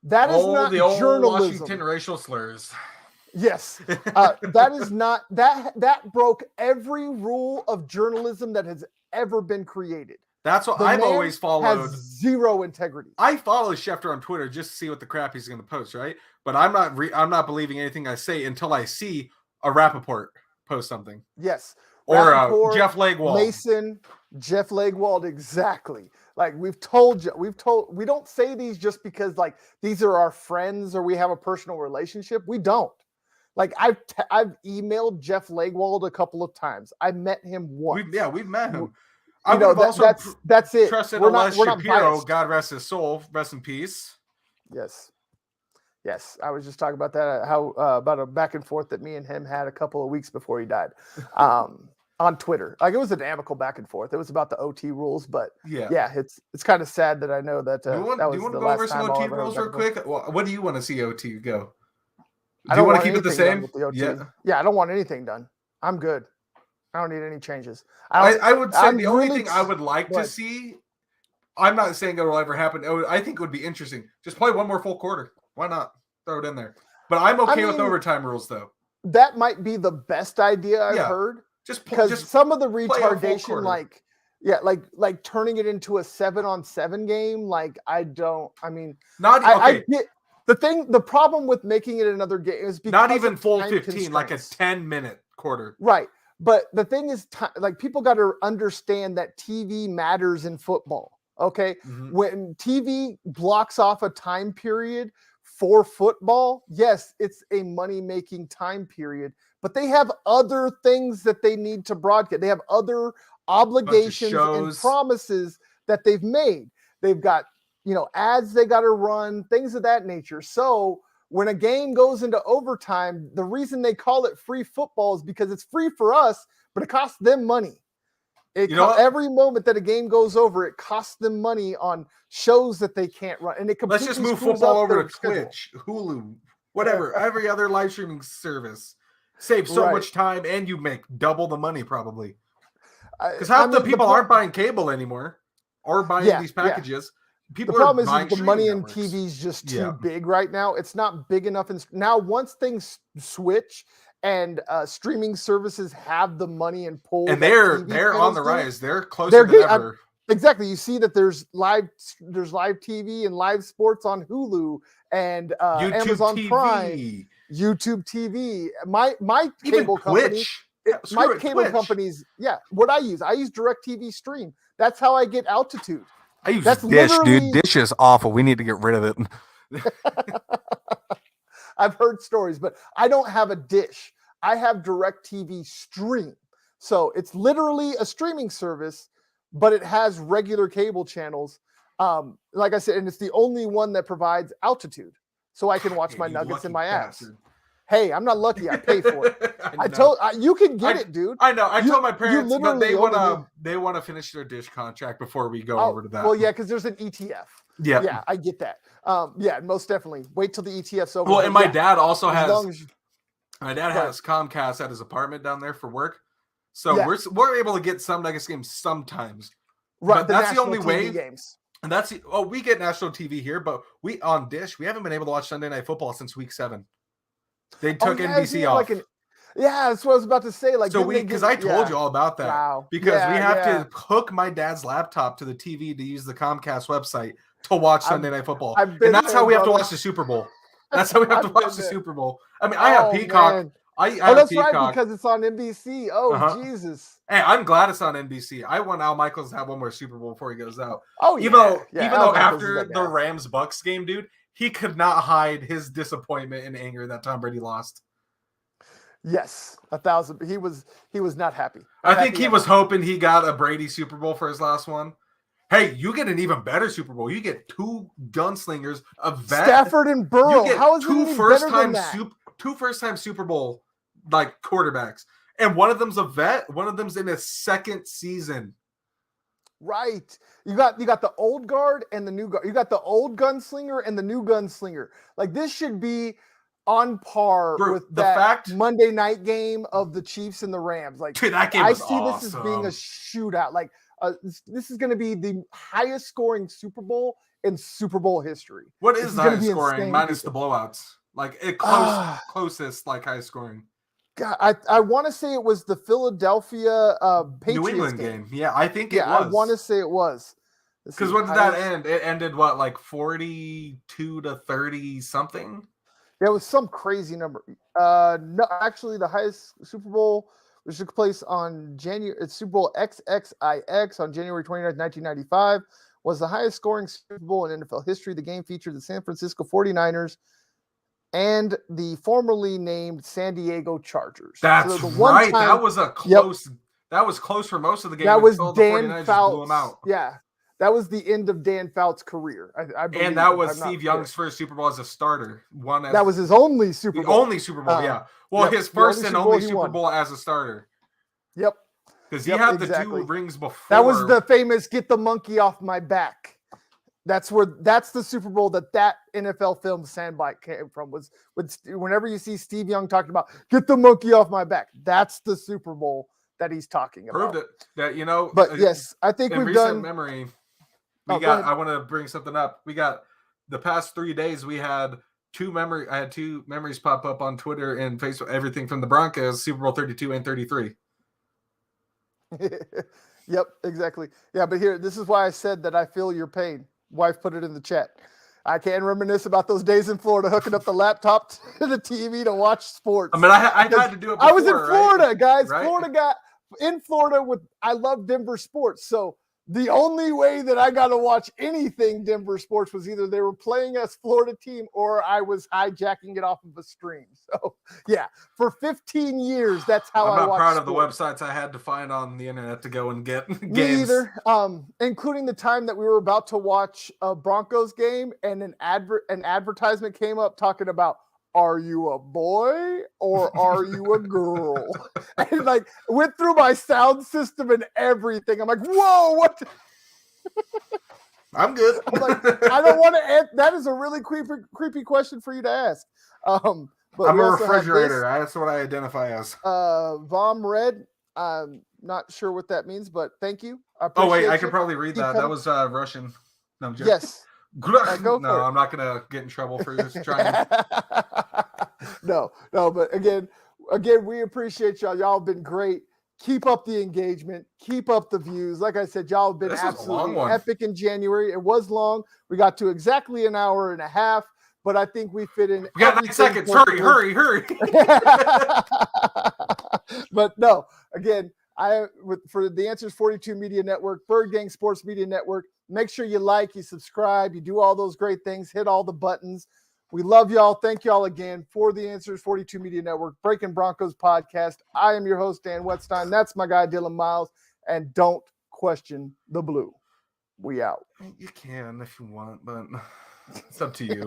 That is not the old journalism. Washington racial slurs. Yes. That is not, that broke every rule of journalism that has ever been created. That's what I've always followed. Has zero integrity. I follow Schefter on Twitter just to see what the crap he's going to post, right? But I'm not believing anything I say until I see a Rappaport post something. Yes. Or Jeff Legwold. Mason, Jeff Legwold, exactly. Like we don't say these just because like these are our friends or we have a personal relationship. We don't. Like I've emailed Jeff Legwold a couple of times. I met him once. We've met him. That's it. Trusted we're Les not Shapiro, biased. God rest his soul, rest in peace. Yes, I was just talking about that. About a back and forth that me and him had a couple of weeks before he died, on Twitter. Like it was an amicable back and forth. It was about the OT rules, but yeah, it's kind of sad that I know that. Do you want to go over some OT rules real quick? Well, what do you want to see OT go? I don't want to keep it the same. Yeah, I don't want anything done. I'm good. I don't need any changes. I would say the only thing I would like to see. I'm not saying it will ever happen. I think it would be interesting. Just play one more full quarter. Why not throw it in there? But I'm okay with overtime rules, though. That might be the best idea I've heard. Just some of the retardation, like turning it into a 7-on-7 game. Like I get the problem with making it another game is because not even full 15, like a 10-minute quarter. Right. But the thing is, like people got to understand that TV matters in football. Okay. Mm-hmm. When TV blocks off a time period for football, yes, it's a money-making time period, but they have other things that they need to broadcast. They have other obligations and shows. promises that they've made. They've got, ads they got to run, things of that nature. So when a game goes into overtime, the reason they call it free football is because it's free for us, but it costs them money. Every moment that a game goes over, it costs them money on shows that they can't run. And it completely Let's just move screws football up over their to schedule. Twitch, Hulu, whatever, every other live streaming service. Save so Right. much time, and you make double the money probably. Because half the people aren't buying cable anymore or buying these packages. People the problem are buying is the money in networks. TV is just too big right now. It's not big enough. Now, once things switch and streaming services have the money and pull, and that they're TV on the channels do, rise. They're closer than ever. Exactly. You see that there's live TV and live sports on Hulu and YouTube Amazon TV. Prime, YouTube TV. My Even cable company. Twitch. My cable companies, what I use DirecTV Stream. That's how I get Altitude. I use That's Dish, literally- dude. Dish is awful. We need to get rid of it. I've heard stories, but I don't have a dish. I have DirecTV Stream. So it's literally a streaming service, but it has regular cable channels. Like I said, and it's the only one that provides Altitude. So I can watch my You Nuggets and lucky my bastard. apps. Hey, I'm not lucky. I pay for it. You can get it, dude. I know. I told my parents, but literally they want to finish their Dish contract before we go over to that. Well, yeah, because there's an ETF. Yeah. Yeah, I get that. Yeah, most definitely. Wait till the ETF's over. Well, and my dad also has. My dad Right. has Comcast at his apartment down there for work, so we're able to get some Nuggets games sometimes. Right, but that's the national only TV way. games. And we get national TV here, but we on Dish we haven't been able to watch Sunday Night Football since week 7. They took NBC off. That's what I was about to say. Like, so because I told you all about that. Wow. Because we have to hook my dad's laptop to the TV to use the Comcast website to watch Sunday Night Football, and that's how we have to watch the Super Bowl. That's how we have to watch the Super Bowl. I mean, I have Peacock. Man. I have that's Peacock. right, because it's on NBC. Oh, Jesus. Hey, I'm glad it's on NBC. I want Al Michaels to have one more Super Bowl before he goes out. Oh, even though after the Rams Bucks game, dude, he could not hide his disappointment and anger that Tom Brady lost. Yes, 1,000. He was not happy. I think he was hoping he got a Brady Super Bowl for his last one. Hey, you get an even better Super Bowl. You get 2 gunslingers, a vet, Stafford and Burrow. You get How is it any better than that? Two first-time Super Bowl quarterbacks, and one of them's a vet. One of them's in his second season. Right. You got the old guard and the new guard. You got the old gunslinger and the new gunslinger. Like, this should be on par with that Monday night game of the Chiefs and the Rams. Like, dude, that game I was see awesome. this as being a shootout. Like, this is going to be the highest scoring Super Bowl in Super Bowl history. What is the highest scoring minus the blowouts? Like, closest highest scoring. God, I want to say it was the Philadelphia Patriots New England game. Yeah, I think it was. I want to say it was. Because when did that end? It ended 42 to 30 something? Yeah, it was some crazy number. No, actually, the highest Super Bowl, which took place on Super Bowl XXIX on January 29th, 1995, was the highest scoring Super Bowl in NFL history. The game featured the San Francisco 49ers and the formerly named San Diego Chargers. That's right. That was a close. Yep. That was close for most of the game. That was Dan Fouts. Blew him out. Yeah, that was the end of Dan Fouts' career. I believe, and that was Steve Young's first Super Bowl as a starter. That was his only Super Bowl. The only Super Bowl, yeah. Well, his first and only Super Bowl as a starter. Yep. Because he had the 2 rings before. That was the famous "Get the monkey off my back." That's the Super Bowl that NFL film soundbite came from. Was whenever you see Steve Young talking about "Get the monkey off my back," that's the Super Bowl that he's talking about. Proved it. That But yes, I think we've done. Memory. I want to bring something up. We got the past 3 days. We had I had 2 memories pop up on Twitter and Facebook. Everything from the Broncos, Super Bowl 32 and 33. Yep, exactly. Yeah, but this is why I said that I feel your pain. Wife put it in the chat. I can reminisce about those days in Florida, hooking up the laptop to the TV to watch sports. I mean, I had to do it before, I was in Florida, right? guys. Right? I love Denver sports. So the only way that I got to watch anything Denver sports was either they were playing a Florida team or I was hijacking it off of a stream. So, yeah, for 15 years, that's how I'm I not watched proud of the sports. websites I had to find on the internet to go and get Me games. either, including the time that we were about to watch a Broncos game and an advertisement came up talking about, are you a boy or are you a girl? And like went through my sound system and everything. I'm like, whoa, what? I'm good. I'm like, I don't want to answer. That is a really creepy question for you to ask. But I'm we a also have refrigerator. That's what I identify as. Vom Red. I'm not sure what that means, but thank you. Oh wait, I appreciate could you. probably read Keep that. That coming. was Russian. No, I'm joking. Yes. Go No, for it. I'm not gonna get in trouble for trying. no, but again, we appreciate y'all. Y'all have been great. Keep up the engagement. Keep up the views. Like I said, y'all have been This was a long absolutely one. epic in January. It was long. We got to exactly an hour and a half, but I think we fit in. We got 9 seconds. Hurry. But no, again, for the Answers 42 Media Network, Bird Gang Sports Media Network, make sure you like, you subscribe, you do all those great things, hit all the buttons. We love y'all. Thank y'all again for the Answers 42 Media Network, Breakin' Broncos podcast. I am your host, Dan Wetstein. That's my guy, Dylan Miles. And don't question the blue. We out. You can if you want, but it's up to you.